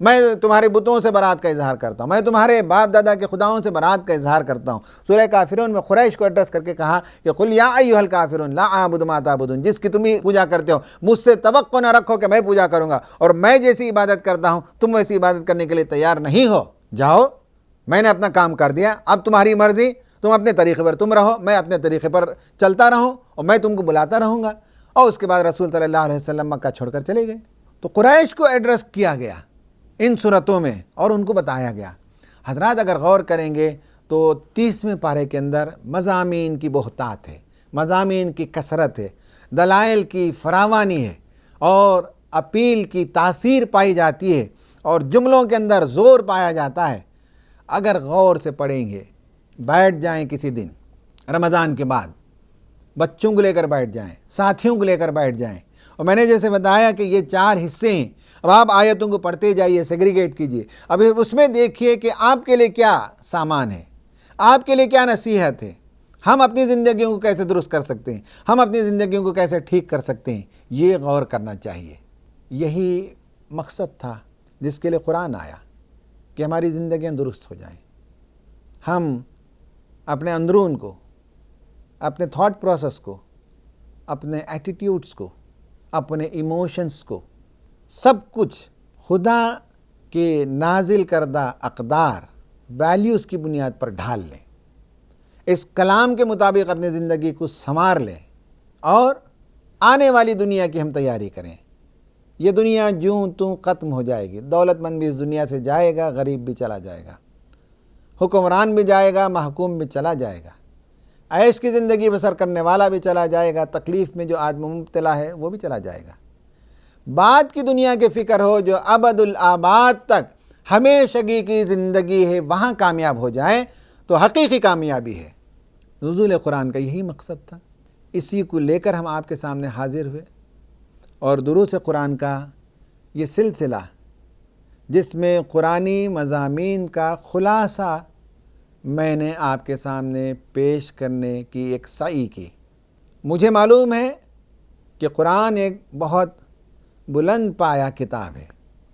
میں تمہارے بتوں سے برات کا اظہار کرتا ہوں، میں تمہارے باپ دادا کے خداؤں سے برات کا اظہار کرتا ہوں۔ سورہ کافرون میں قریش کو ایڈریس کر کے کہا کہ قل یا ایھا الکافرون لا اعبد ما تعبدون، جس کی تم ہی پوجا کرتے ہو مجھ سے توقع نہ رکھو کہ میں پوجا کروں گا، اور میں جیسی عبادت کرتا ہوں تم ویسی عبادت کرنے کے لیے تیار نہیں ہو۔ جاؤ، میں نے اپنا کام کر دیا، اب تمہاری مرضی، تم اپنے طریقے پر تم رہو، میں اپنے طریقے پر چلتا رہوں اور میں تم کو بلاتا رہوں گا۔ اور اس کے بعد رسول صلی اللہ علیہ وسلم مکہ چھوڑ کر چلے گئے۔ تو قریش کو ایڈریس کیا گیا ان صورتوں میں اور ان کو بتایا گیا۔ حضرات اگر غور کریں گے تو 30ویں پارے کے اندر مضامین کی بہتات ہے، مضامین کی کثرت ہے، دلائل کی فراوانی ہے، اور اپیل کی تاثیر پائی جاتی ہے، اور جملوں کے اندر زور پایا جاتا ہے۔ اگر غور سے پڑھیں گے، بیٹھ جائیں کسی دن رمضان کے بعد، بچوں کو لے کر بیٹھ جائیں، ساتھیوں کو لے کر بیٹھ جائیں، اور میں نے جیسے بتایا کہ یہ 4 حصے ہیں، اب آپ آیتوں کو پڑھتے جائیے، سیگریگیٹ کیجئے، اب اس میں دیکھیے کہ آپ کے لیے کیا سامان ہے، آپ کے لیے کیا نصیحت ہے، ہم اپنی زندگیوں کو کیسے درست کر سکتے ہیں، ہم اپنی زندگیوں کو کیسے ٹھیک کر سکتے ہیں، یہ غور کرنا چاہیے۔ یہی مقصد تھا جس کے لیے قرآن آیا، کہ ہماری زندگیاں درست ہو جائیں، ہم اپنے اندرون کو، اپنے تھاٹ پروسیس کو، اپنے ایٹیٹیوڈز کو، اپنے ایموشنز کو، سب کچھ خدا کے نازل کردہ اقدار، ویلیوز کی بنیاد پر ڈھال لیں، اس کلام کے مطابق اپنی زندگی کو سنوار لیں، اور آنے والی دنیا کی ہم تیاری کریں۔ یہ دنیا جوں توں ختم ہو جائے گی، دولت مند بھی اس دنیا سے جائے گا، غریب بھی چلا جائے گا، حکمران بھی جائے گا، محکوم بھی چلا جائے گا، عیش کی زندگی بسر کرنے والا بھی چلا جائے گا، تکلیف میں جو آدمی مبتلا ہے وہ بھی چلا جائے گا۔ بعد کی دنیا کی فکر ہو جو ابد الآباد تک ہمیشگی کی زندگی ہے، وہاں کامیاب ہو جائیں تو حقیقی کامیابی ہے۔ نزول قرآن کا یہی مقصد تھا، اسی کو لے کر ہم آپ کے سامنے حاضر ہوئے، اور دروس قرآن کا یہ سلسلہ جس میں قرآنی مضامین کا خلاصہ میں نے آپ کے سامنے پیش کرنے کی ایک سعی کی۔ مجھے معلوم ہے کہ قرآن ایک بہت بلند پایہ کتاب ہے،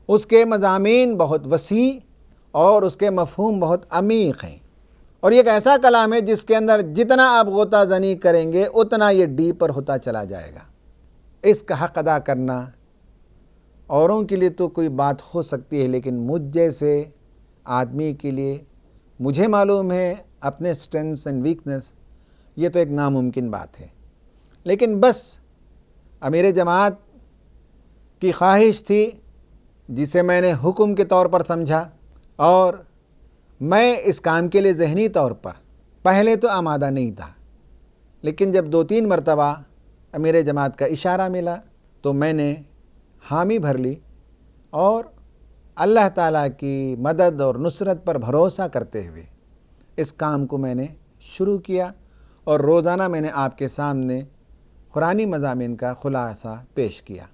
اس کے مضامین بہت وسیع اور اس کے مفہوم بہت عمیق ہیں، اور یہ ایک ایسا کلام ہے جس کے اندر جتنا آپ غوطہ زنی کریں گے اتنا یہ ڈیپر ہوتا چلا جائے گا۔ اس کا حق ادا کرنا اوروں کے لیے تو کوئی بات ہو سکتی ہے، لیکن مجھ جیسے آدمی کے لیے، مجھے معلوم ہے اپنے اسٹرینتھس اینڈ ویکنس، یہ تو ایک ناممکن بات ہے۔ لیکن بس امیر جماعت کی خواہش تھی، جسے میں نے حکم کے طور پر سمجھا، اور میں اس کام کے لیے ذہنی طور پر پہلے تو آمادہ نہیں تھا، لیکن جب 2-3 مرتبہ امیر جماعت کا اشارہ ملا تو میں نے حامی بھر لی، اور اللہ تعالیٰ کی مدد اور نصرت پر بھروسہ کرتے ہوئے اس کام کو میں نے شروع کیا، اور روزانہ میں نے آپ کے سامنے قرآنی مضامین کا خلاصہ پیش کیا۔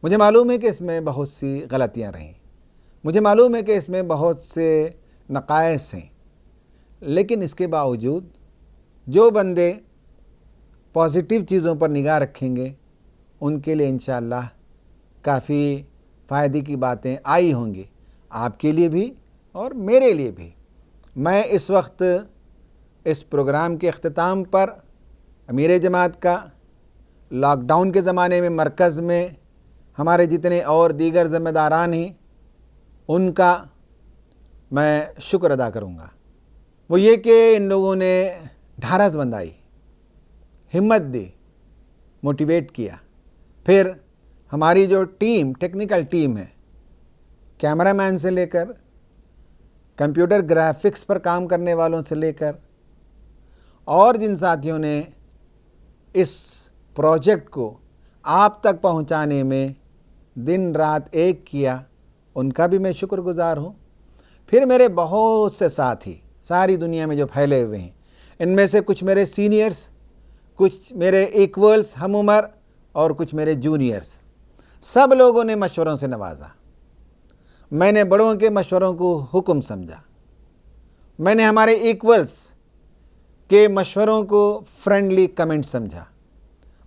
مجھے معلوم ہے کہ اس میں بہت سی غلطیاں رہیں، مجھے معلوم ہے کہ اس میں بہت سے نقائص ہیں، لیکن اس کے باوجود جو بندے پازیٹیو چیزوں پر نگاہ رکھیں گے ان کے لیے انشاءاللہ کافی فائدے کی باتیں آئی ہوں گی، آپ کے لیے بھی اور میرے لیے بھی۔ میں اس وقت اس پروگرام کے اختتام پر امیر جماعت کا، لاک ڈاؤن کے زمانے میں مرکز میں ہمارے جتنے اور دیگر ذمہ داران ہیں ان کا میں شکر ادا کروں گا۔ وہ یہ کہ ان لوگوں نے ڈھارس بندھائی، ہمت دی، موٹیویٹ کیا۔ پھر ہماری جو ٹیم، ٹیکنیکل ٹیم ہے، کیمرہ مین سے لے کر کمپیوٹر گرافکس پر کام کرنے والوں سے لے کر، اور جن ساتھیوں نے اس پروجیکٹ کو آپ تک پہنچانے میں دن رات ایک کیا، ان کا بھی میں شکر گزار ہوں۔ پھر میرے بہت سے ساتھی ساری دنیا میں جو پھیلے ہوئے ہیں، ان میں سے کچھ میرے سینئرز، کچھ میرے ایکولز ہم عمر اور کچھ میرے جونیئرز، سب لوگوں نے مشوروں سے نوازا۔ میں نے بڑوں کے مشوروں کو حکم سمجھا، میں نے ہمارے ایکولز کے مشوروں کو فرینڈلی کمنٹ سمجھا،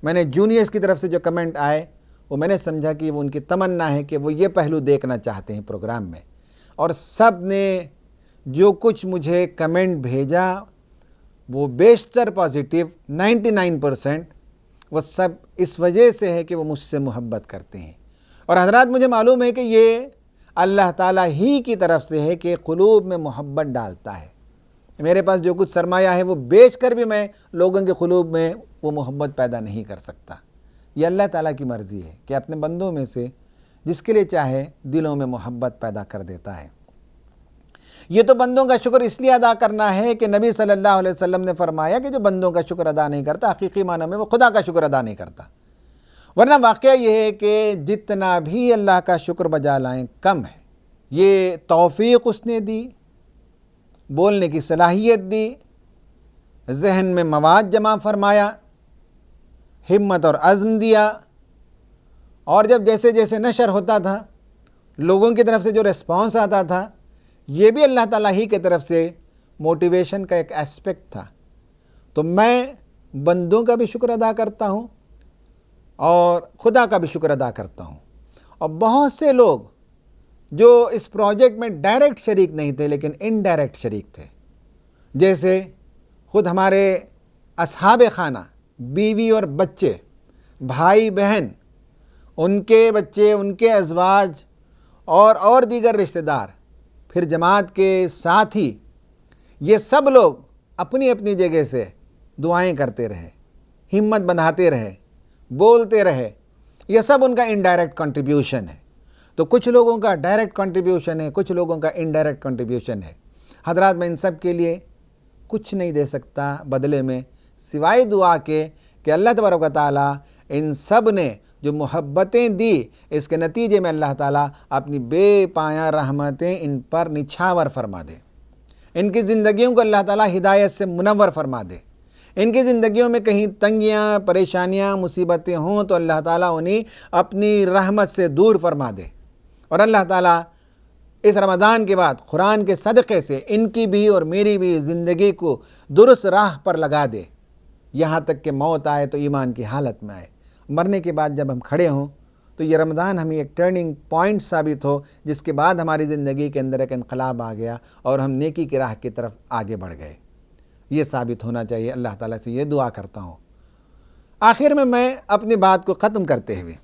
میں نے جونیئرز کی طرف سے جو کمنٹ آئے وہ میں نے سمجھا کہ وہ ان کی تمنا ہے کہ وہ یہ پہلو دیکھنا چاہتے ہیں پروگرام میں، اور سب نے جو کچھ مجھے کمنٹ بھیجا وہ بیشتر پازیٹیو 99% وہ سب اس وجہ سے ہے کہ وہ مجھ سے محبت کرتے ہیں۔ اور حضرات مجھے معلوم ہے کہ یہ اللہ تعالیٰ ہی کی طرف سے ہے کہ قلوب میں محبت ڈالتا ہے۔ میرے پاس جو کچھ سرمایہ ہے وہ بیچ کر بھی میں لوگوں کے قلوب میں وہ محبت پیدا نہیں کر سکتا۔ یہ اللہ تعالیٰ کی مرضی ہے کہ اپنے بندوں میں سے جس کے لیے چاہے دلوں میں محبت پیدا کر دیتا ہے۔ یہ تو بندوں کا شکر اس لیے ادا کرنا ہے کہ نبی صلی اللہ علیہ وسلم نے فرمایا کہ جو بندوں کا شکر ادا نہیں کرتا حقیقی معنی میں وہ خدا کا شکر ادا نہیں کرتا۔ ورنہ واقعہ یہ ہے کہ جتنا بھی اللہ کا شکر بجا لائیں کم ہے۔ یہ توفیق اس نے دی، بولنے کی صلاحیت دی، ذہن میں مواد جمع فرمایا، ہمت اور عزم دیا، اور جب جیسے جیسے نشر ہوتا تھا لوگوں کی طرف سے جو ریسپانس آتا تھا یہ بھی اللہ تعالیٰ ہی کی طرف سے موٹیویشن کا ایک اسپیکٹ تھا۔ تو میں بندوں کا بھی شکر ادا کرتا ہوں اور خدا کا بھی شکر ادا کرتا ہوں۔ اور بہت سے لوگ جو اس پروجیکٹ میں ڈائریکٹ شریک نہیں تھے لیکن انڈائریکٹ شریک تھے، جیسے خود ہمارے اصحاب خانہ، بیوی اور بچے، بھائی بہن، ان کے بچے، ان کے ازواج اور دیگر رشتہ دار، پھر جماعت کے ساتھی، یہ سب لوگ اپنی اپنی جگہ سے دعائیں کرتے رہے، ہمت بندھاتے رہے، بولتے رہے۔ یہ سب ان کا انڈائریکٹ کنٹریبیوشن ہے۔ تو کچھ لوگوں کا ڈائریکٹ کنٹریبیوشن ہے، کچھ لوگوں کا انڈائریکٹ کنٹریبیوشن ہے۔ حضرات میں ان سب کے لیے کچھ نہیں دے سکتا بدلے میں سوائے دعا کے کہ اللہ تبارک و تعالیٰ ان سب نے جو محبتیں دی اس کے نتیجے میں اللہ تعالیٰ اپنی بے پایاں رحمتیں ان پر نچھاور فرما دے، ان کی زندگیوں کو اللہ تعالیٰ ہدایت سے منور فرما دے، ان کی زندگیوں میں کہیں تنگیاں، پریشانیاں، مصیبتیں ہوں تو اللہ تعالیٰ انہیں اپنی رحمت سے دور فرما دے، اور اللہ تعالیٰ اس رمضان کے بعد قرآن کے صدقے سے ان کی بھی اور میری بھی زندگی کو درست راہ پر لگا دے، یہاں تک کہ موت آئے تو ایمان کی حالت میں آئے۔ مرنے کے بعد جب ہم کھڑے ہوں تو یہ رمضان ہمیں ایک ٹرننگ پوائنٹ ثابت ہو، جس کے بعد ہماری زندگی کے اندر ایک انقلاب آ گیا اور ہم نیکی کی راہ کی طرف آگے بڑھ گئے۔ یہ ثابت ہونا چاہیے۔ اللہ تعالیٰ سے یہ دعا کرتا ہوں۔ آخر میں اپنی بات کو ختم کرتے ہوئے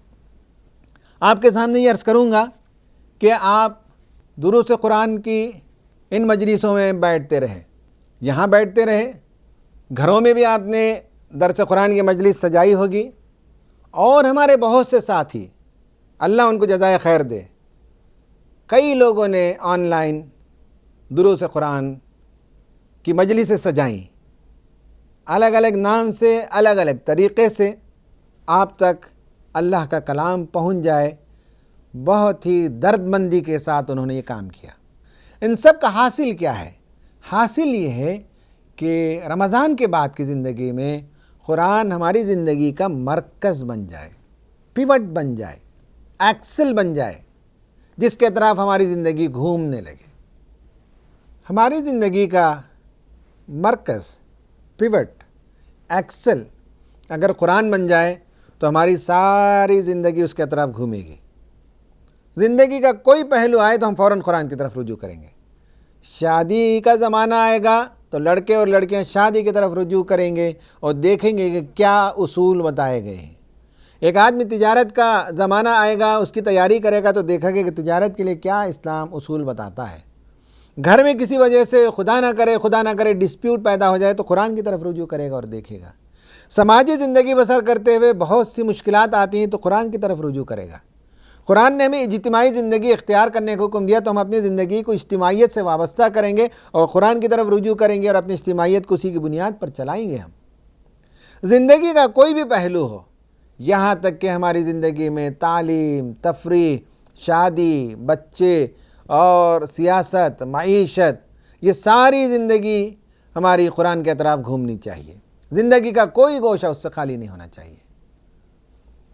آپ کے سامنے یہ عرض کروں گا کہ آپ دروس قرآن کی ان مجلسوں میں بیٹھتے رہے، یہاں بیٹھتے رہے، گھروں میں بھی آپ نے درس قرآن کی مجلس سجائی ہوگی، اور ہمارے بہت سے ساتھی، اللہ ان کو جزائے خیر دے، کئی لوگوں نے آن لائن دروس قرآن کی مجلسیں سجائیں، الگ الگ نام سے، الگ الگ طریقے سے آپ تک اللہ کا کلام پہنچ جائے۔ بہت ہی درد مندی کے ساتھ انہوں نے یہ کام کیا۔ ان سب کا حاصل کیا ہے؟ حاصل یہ ہے کہ رمضان کے بعد کی زندگی میں قرآن ہماری زندگی کا مرکز بن جائے، پیوٹ بن جائے، ایکسل بن جائے، جس کے اطراف ہماری زندگی گھومنے لگے۔ ہماری زندگی کا مرکز، پیوٹ، ایکسل اگر قرآن بن جائے تو ہماری ساری زندگی اس کے اطراف گھومے گی۔ زندگی کا کوئی پہلو آئے تو ہم فوراً قرآن کی طرف رجوع کریں گے۔ شادی کا زمانہ آئے گا تو لڑکے اور لڑکیاں شادی کی طرف رجوع کریں گے اور دیکھیں گے کہ کیا اصول بتائے گئے ہیں۔ ایک آدمی تجارت کا زمانہ آئے گا، اس کی تیاری کرے گا تو دیکھا گے کہ تجارت کے لیے کیا اسلام اصول بتاتا ہے۔ گھر میں کسی وجہ سے خدا نہ کرے ڈسپیوٹ پیدا ہو جائے تو قرآن کی طرف رجوع کرے گا اور دیکھے گا۔ سماجی زندگی بسر کرتے ہوئے بہت سی مشکلات آتی ہیں تو قرآن کی طرف رجوع کرے گا۔ قرآن نے ہمیں اجتماعی زندگی اختیار کرنے کا حکم دیا تو ہم اپنی زندگی کو اجتماعیت سے وابستہ کریں گے اور قرآن کی طرف رجوع کریں گے اور اپنی اجتماعیت کو اسی کی بنیاد پر چلائیں گے۔ ہم زندگی کا کوئی بھی پہلو ہو، یہاں تک کہ ہماری زندگی میں تعلیم، تفریح، شادی، بچے اور سیاست، معیشت، یہ ساری زندگی ہماری قرآن کے اطراف گھومنی چاہیے۔ زندگی کا کوئی گوشہ اس سے خالی نہیں ہونا چاہیے۔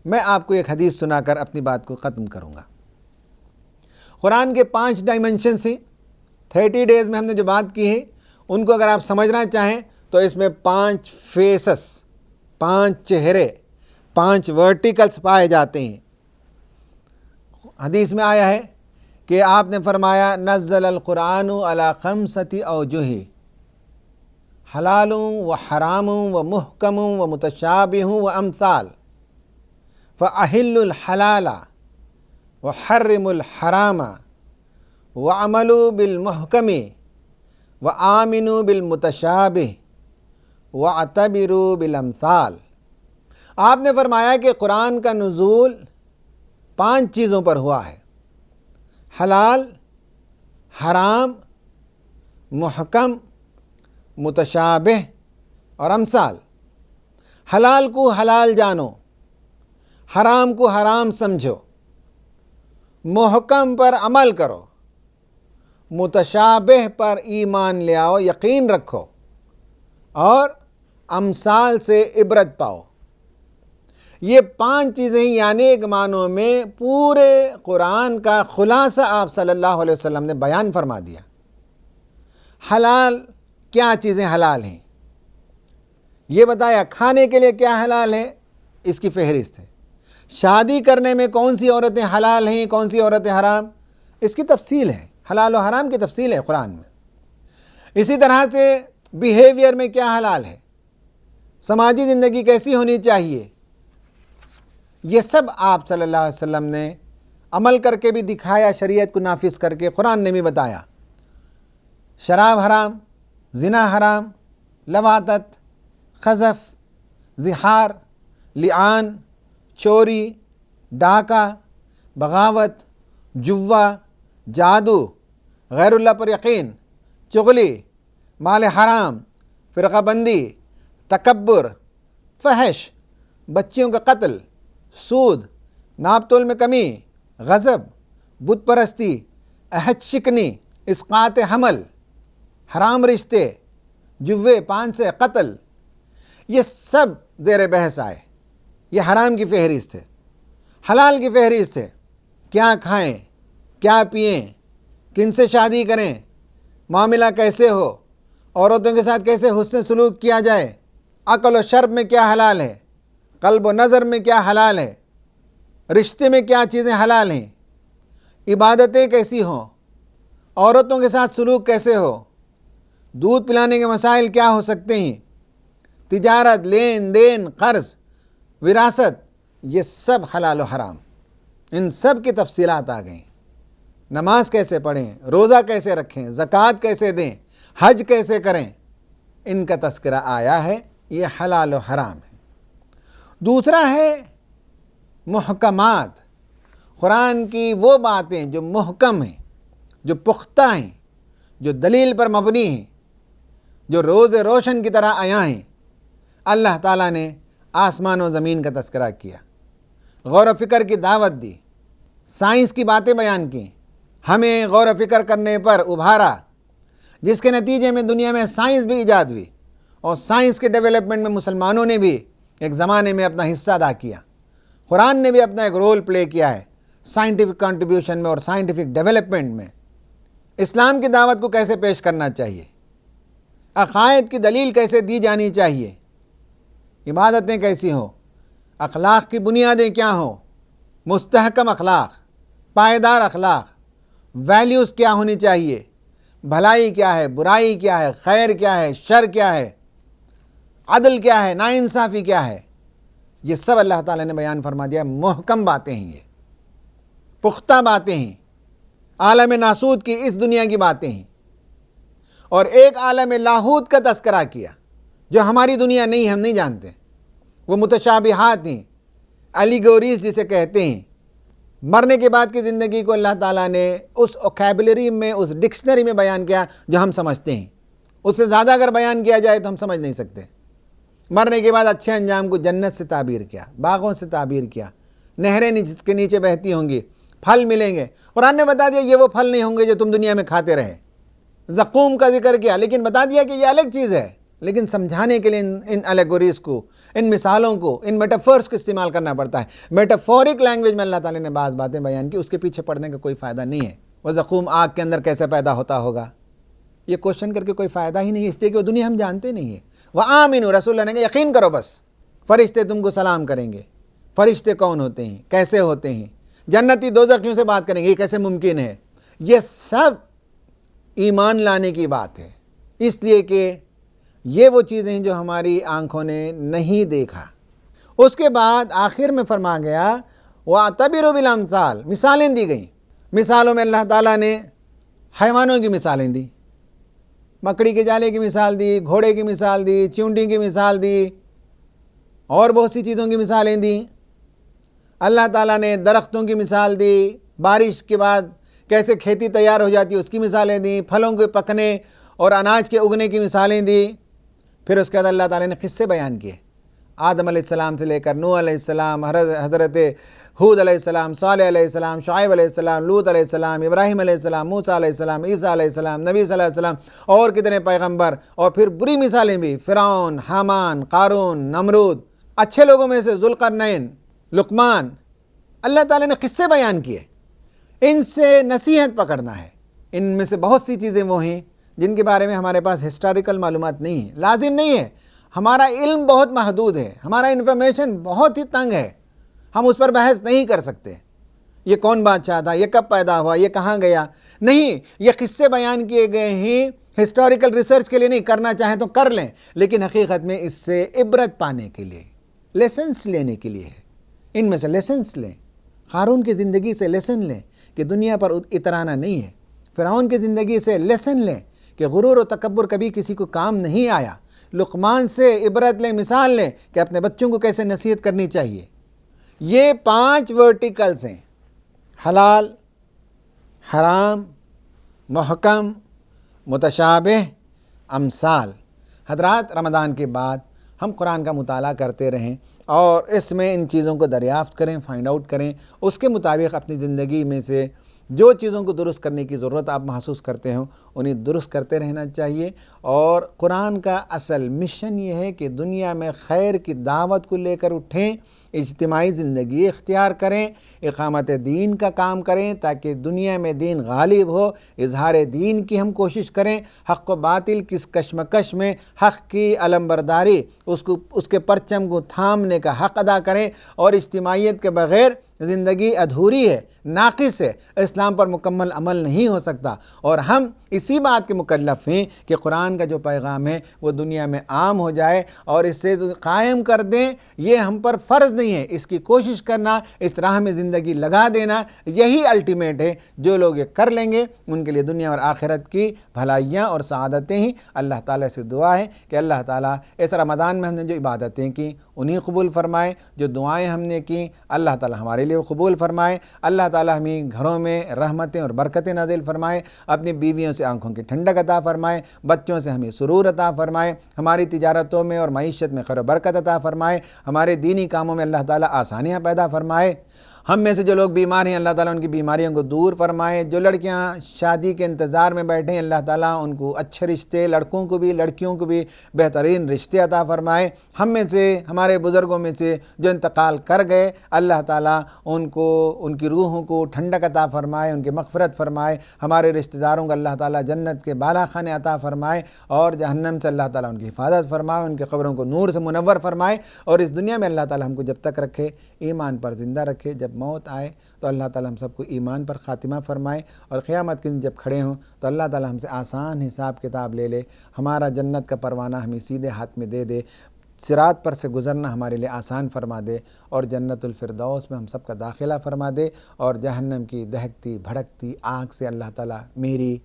میں آپ کو ایک حدیث سنا کر اپنی بات کو ختم کروں گا۔ قرآن کے 5 ڈائمنشنز ہیں۔ 30 ڈیز میں ہم نے جو بات کی ہے ان کو اگر آپ سمجھنا چاہیں تو اس میں 5 فیسز، 5 چہرے، 5 ورٹیکلز پائے جاتے ہیں۔ حدیث میں آیا ہے کہ آپ نے فرمایا نزل القرآن علی 5 اوجہ حلال و حرام و محکم و متشابہ و امثال فأحل الحلال وحرم الحرام وعملوا بالمحکم وآمنوا بالمتشابہ واعتبروا بالامثال۔ آپ نے فرمایا کہ قرآن کا نزول 5 چیزوں پر ہوا ہے: حلال، حرام، محکم، متشابہ اور امثال۔ حلال کو حلال جانو، حرام کو حرام سمجھو، محکم پر عمل کرو، متشابہ پر ایمان لے آؤ، یقین رکھو، اور امثال سے عبرت پاؤ۔ یہ 5 چیزیں یعنی ایک معنوں میں پورے قرآن کا خلاصہ آپ صلی اللہ علیہ وسلم نے بیان فرما دیا۔ حلال کیا چیزیں حلال ہیں یہ بتایا، کھانے کے لیے کیا حلال ہے اس کی فہرست ہے، شادی کرنے میں کون سی عورتیں حلال ہیں کون سی عورتیں حرام اس کی تفصیل ہے، حلال و حرام کی تفصیل ہے قرآن میں۔ اسی طرح سے بیہیویئر میں کیا حلال ہے، سماجی زندگی کیسی ہونی چاہیے، یہ سب آپ صلی اللہ علیہ وسلم نے عمل کر کے بھی دکھایا، شریعت کو نافذ کر کے قرآن نے بھی بتایا۔ شراب حرام، زنا حرام، لواطت، قذف، زہار، لعان، چوری، ڈاکہ، بغاوت، جوا، جادو، غیر اللہ پر یقین، چغلی، مال حرام، فرقہ بندی، تکبر، فحش، بچیوں کا قتل، سود، ناپ تول میں کمی، غضب، بت پرستی، عہد شکنی، اسقاط حمل، حرام رشتے، جوے، پان سے قتل، یہ سب زیر بحث آئے۔ یہ حرام کی فہرست ہے۔ حلال کی فہرست ہے، کیا کھائیں، کیا پئیں، کن سے شادی کریں، معاملہ کیسے ہو، عورتوں کے ساتھ کیسے حسن سلوک کیا جائے، عقل و شرب میں کیا حلال ہے، قلب و نظر میں کیا حلال ہے، رشتے میں کیا چیزیں حلال ہیں، عبادتیں کیسی ہوں، عورتوں کے ساتھ سلوک کیسے ہو، دودھ پلانے کے مسائل کیا ہو سکتے ہیں، تجارت، لین دین، قرض، وراثت، یہ سب حلال و حرام، ان سب کی تفصیلات آ گئیں۔ نماز کیسے پڑھیں، روزہ کیسے رکھیں، زکوٰۃ کیسے دیں، حج کیسے کریں، ان کا تذکرہ آیا ہے۔ یہ حلال و حرام ہے۔ دوسرا ہے محکمات، قرآن کی وہ باتیں جو محکم ہیں، جو پختہ ہیں، جو دلیل پر مبنی ہیں، جو روز روشن کی طرح عیاں ہیں۔ اللہ تعالیٰ نے آسمان و زمین کا تذکرہ کیا، غور و فکر کی دعوت دی، سائنس کی باتیں بیان کی، ہمیں غور و فکر کرنے پر ابھارا، جس کے نتیجے میں دنیا میں سائنس بھی ایجاد ہوئی، اور سائنس کے ڈیولپمنٹ میں مسلمانوں نے بھی ایک زمانے میں اپنا حصہ ادا کیا۔ قرآن نے بھی اپنا ایک رول پلے کیا ہے سائنٹیفک کنٹریبیوشن میں اور سائنٹیفک ڈیولپمنٹ میں۔ اسلام کی دعوت کو کیسے پیش کرنا چاہیے، عقائد کی دلیل کیسے دی جانی چاہیے، عبادتیں کیسی ہوں، اخلاق کی بنیادیں کیا ہوں، مستحکم اخلاق، پائیدار اخلاق، ویلیوز کیا ہونی چاہیے، بھلائی کیا ہے، برائی کیا ہے، خیر کیا ہے، شر کیا ہے، عدل کیا ہے، ناانصافی کیا ہے، یہ سب اللہ تعالیٰ نے بیان فرما دیا۔ محکم باتیں ہیں، یہ پختہ باتیں ہیں، عالم ناسوت کی اس دنیا کی باتیں ہیں، اور ایک عالم لاہوت کا تذکرہ کیا جو ہماری دنیا نہیں، ہم نہیں جانتے، وہ متشابہات ہیں، ایلیگوریز جسے کہتے ہیں۔ مرنے کے بعد کی زندگی کو اللہ تعالیٰ نے اس اوکیبلری میں، اس ڈکشنری میں بیان کیا جو ہم سمجھتے ہیں۔ اس سے زیادہ اگر بیان کیا جائے تو ہم سمجھ نہیں سکتے۔ مرنے کے بعد اچھے انجام کو جنت سے تعبیر کیا، باغوں سے تعبیر کیا، نہریں جس کے نیچے بہتی ہوں گی، پھل ملیں گے۔ قرآن نے بتا دیا یہ وہ پھل نہیں ہوں گے جو تم دنیا میں کھاتے رہے۔ زقوم کا ذکر کیا، لیکن بتا دیا کہ یہ الگ چیز ہے، لیکن سمجھانے کے لیے ان الیگوریز کو، ان مثالوں کو، ان میٹافورس کو استعمال کرنا پڑتا ہے۔ میٹافورک لینگویج میں اللہ تعالیٰ نے بعض باتیں بیان کی، اس کے پیچھے پڑنے کا کوئی فائدہ نہیں ہے۔ وہ زقوم آگ کے اندر کیسے پیدا ہوتا ہوگا، یہ کوشچن کر کے کوئی فائدہ ہی نہیں ہے، اس لیے کہ وہ دنیا ہم جانتے نہیں ہے۔ وَآمِنُوا، رسول اللہ نے کہا یقین کرو بس، فرشتے تم کو سلام کریں گے۔ فرشتے کون ہوتے ہیں، کیسے ہوتے ہیں، جنتی دوزخیوں سے بات کریں گے، یہ کیسے ممکن ہے، یہ سب ایمان لانے کی بات ہے، اس لیے کہ یہ وہ چیزیں ہیں جو ہماری آنکھوں نے نہیں دیکھا۔ اس کے بعد آخر میں فرما گیا وَاعْتَبِرُوا بِالْأَمْثَالِ، مثالیں دی گئیں۔ مثالوں میں اللہ تعالیٰ نے حیوانوں کی مثالیں دی، مکڑی کے جالے کی مثال دی، گھوڑے کی مثال دی، چیونٹی کی مثال دی، اور بہت سی چیزوں کی مثالیں دیں۔ اللہ تعالیٰ نے درختوں کی مثال دی، بارش کے بعد کیسے کھیتی تیار ہو جاتی ہے اس کی مثالیں دیں، پھلوں کے پکنے اور اناج کے اگنے کی مثالیں دیں۔ پھر اس کے بعد اللہ تعالیٰ نے قصے بیان کیے، آدم علیہ السلام سے لے کر نوح علیہ السلام، حضرت ہود علیہ السلام، صالح علیہ السلام، شعیب علیہ السلام، لوط علیہ السلام، ابراہیم علیہ السلام، موسیٰ علیہ السلام، عیسیٰ علیہ السلام، نبی صلی اللہ علیہ وسلم، اور کتنے پیغمبر، اور پھر بری مثالیں بھی، فرعون، حامان، قارون، نمرود، اچھے لوگوں میں سے ذوالقرنین، لقمان۔ اللہ تعالیٰ نے قصے بیان کیے، ان سے نصیحت پکڑنا ہے۔ ان میں سے بہت سی چیزیں وہ ہیں جن کے بارے میں ہمارے پاس ہسٹوریکل معلومات نہیں ہیں، لازم نہیں ہے، ہمارا علم بہت محدود ہے، ہمارا انفارمیشن بہت ہی تنگ ہے، ہم اس پر بحث نہیں کر سکتے۔ یہ کون بادشاہ تھا، یہ کب پیدا ہوا، یہ کہاں گیا، نہیں، یہ قصے بیان کیے گئے ہیں ہسٹوریکل ریسرچ کے لیے نہیں، کرنا چاہیں تو کر لیں، لیکن حقیقت میں اس سے عبرت پانے کے لیے، لیسنس لینے کے لیے ہے۔ ان میں سے لیسنس لیں، قارون کی زندگی سے لیسن لیں کہ دنیا پر اترانا نہیں ہے، فرعون کی زندگی سے لیسن لیں کہ غرور و تکبر کبھی کسی کو کام نہیں آیا، لقمان سے عبرت لیں، مثال لیں کہ اپنے بچوں کو کیسے نصیحت کرنی چاہیے۔ یہ 5 ورٹیکلز ہیں، حلال، حرام، محکم، متشابہ، امثال۔ حضرات، رمضان کے بعد ہم قرآن کا مطالعہ کرتے رہیں اور اس میں ان چیزوں کو دریافت کریں، فائنڈ آؤٹ کریں، اس کے مطابق اپنی زندگی میں سے جو چیزوں کو درست کرنے کی ضرورت آپ محسوس کرتے ہوں انہیں درست کرتے رہنا چاہیے۔ اور قرآن کا اصل مشن یہ ہے کہ دنیا میں خیر کی دعوت کو لے کر اٹھیں، اجتماعی زندگی اختیار کریں، اقامت دین کا کام کریں تاکہ دنیا میں دین غالب ہو، اظہار دین کی ہم کوشش کریں، حق و باطل کس کشمکش میں حق کی علمبرداری، اس کے پرچم کو تھامنے کا حق ادا کریں، اور اجتماعیت کے بغیر زندگی ادھوری ہے، ناقص ہے، اسلام پر مکمل عمل نہیں ہو سکتا۔ اور ہم اسی بات کے مکلف ہیں کہ قرآن کا جو پیغام ہے وہ دنیا میں عام ہو جائے اور اسے قائم کر دیں۔ یہ ہم پر فرض نہیں ہے، اس کی کوشش کرنا، اس راہ میں زندگی لگا دینا، یہی الٹیمیٹ ہے۔ جو لوگ یہ کر لیں گے ان کے لیے دنیا اور آخرت کی بھلائیاں اور سعادتیں ہی۔ اللہ تعالیٰ سے دعا ہے کہ اللہ تعالیٰ اس رمضان میں ہم نے جو عبادتیں کی انہیں قبول فرمائے، جو دعائیں ہم نے کی اللہ تعالیٰ ہمارے لیے قبول فرمائے۔ اللہ تعالیٰ ہمیں گھروں میں رحمتیں اور برکتیں نازل فرمائے، اپنی بیویوں سے آنکھوں کی ٹھنڈک عطا فرمائے، بچوں سے ہمیں سرور عطا فرمائے، ہماری تجارتوں میں اور معیشت میں خیر و برکت عطا فرمائے، ہمارے دینی کاموں میں اللہ تعالیٰ آسانیاں پیدا فرمائے۔ ہم میں سے جو لوگ بیمار ہیں اللہ تعالیٰ ان کی بیماریوں کو دور فرمائے، جو لڑکیاں شادی کے انتظار میں بیٹھے ہیں اللہ تعالیٰ ان کو اچھے رشتے، لڑکوں کو بھی لڑکیوں کو بھی بہترین رشتے عطا فرمائے۔ ہم میں سے ہمارے بزرگوں میں سے جو انتقال کر گئے اللہ تعالیٰ ان کو، ان کی روحوں کو ٹھنڈک عطا فرمائے، ان کی مغفرت فرمائے۔ ہمارے رشتہ داروں کو اللہ تعالیٰ جنت کے بالا خانے عطا فرمائے اور جہنم سے اللہ تعالیٰ ان کی حفاظت فرمائے، ان کے قبروں کو نور سے منور فرمائے، اور اس دنیا میں اللہ تعالیٰ ہم کو جب تک رکھے ایمان پر زندہ رکھے، جب موت آئے تو اللہ تعالیٰ ہم سب کو ایمان پر خاتمہ فرمائے، اور قیامت کے دن جب کھڑے ہوں تو اللہ تعالیٰ ہم سے آسان حساب کتاب لے لے، ہمارا جنت کا پروانہ ہمیں سیدھے ہاتھ میں دے دے، صراط پر سے گزرنا ہمارے لیے آسان فرما دے، اور جنت الفردوس میں ہم سب کا داخلہ فرما دے، اور جہنم کی دہکتی بھڑکتی آگ سے اللہ تعالیٰ میری،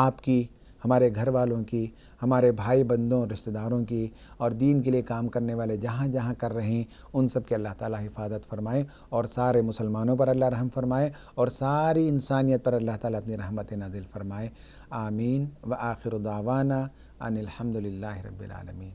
آپ کی، ہمارے گھر والوں کی، ہمارے بھائی بندوں رشتہ داروں کی، اور دین کے لیے کام کرنے والے جہاں جہاں کر رہے ہیں ان سب کی اللہ تعالیٰ حفاظت فرمائے، اور سارے مسلمانوں پر اللہ رحم فرمائے، اور ساری انسانیت پر اللہ تعالیٰ اپنی رحمت نازل فرمائے۔ آمین۔ وآخر دعوانا ان الحمد للہ رب العالمین۔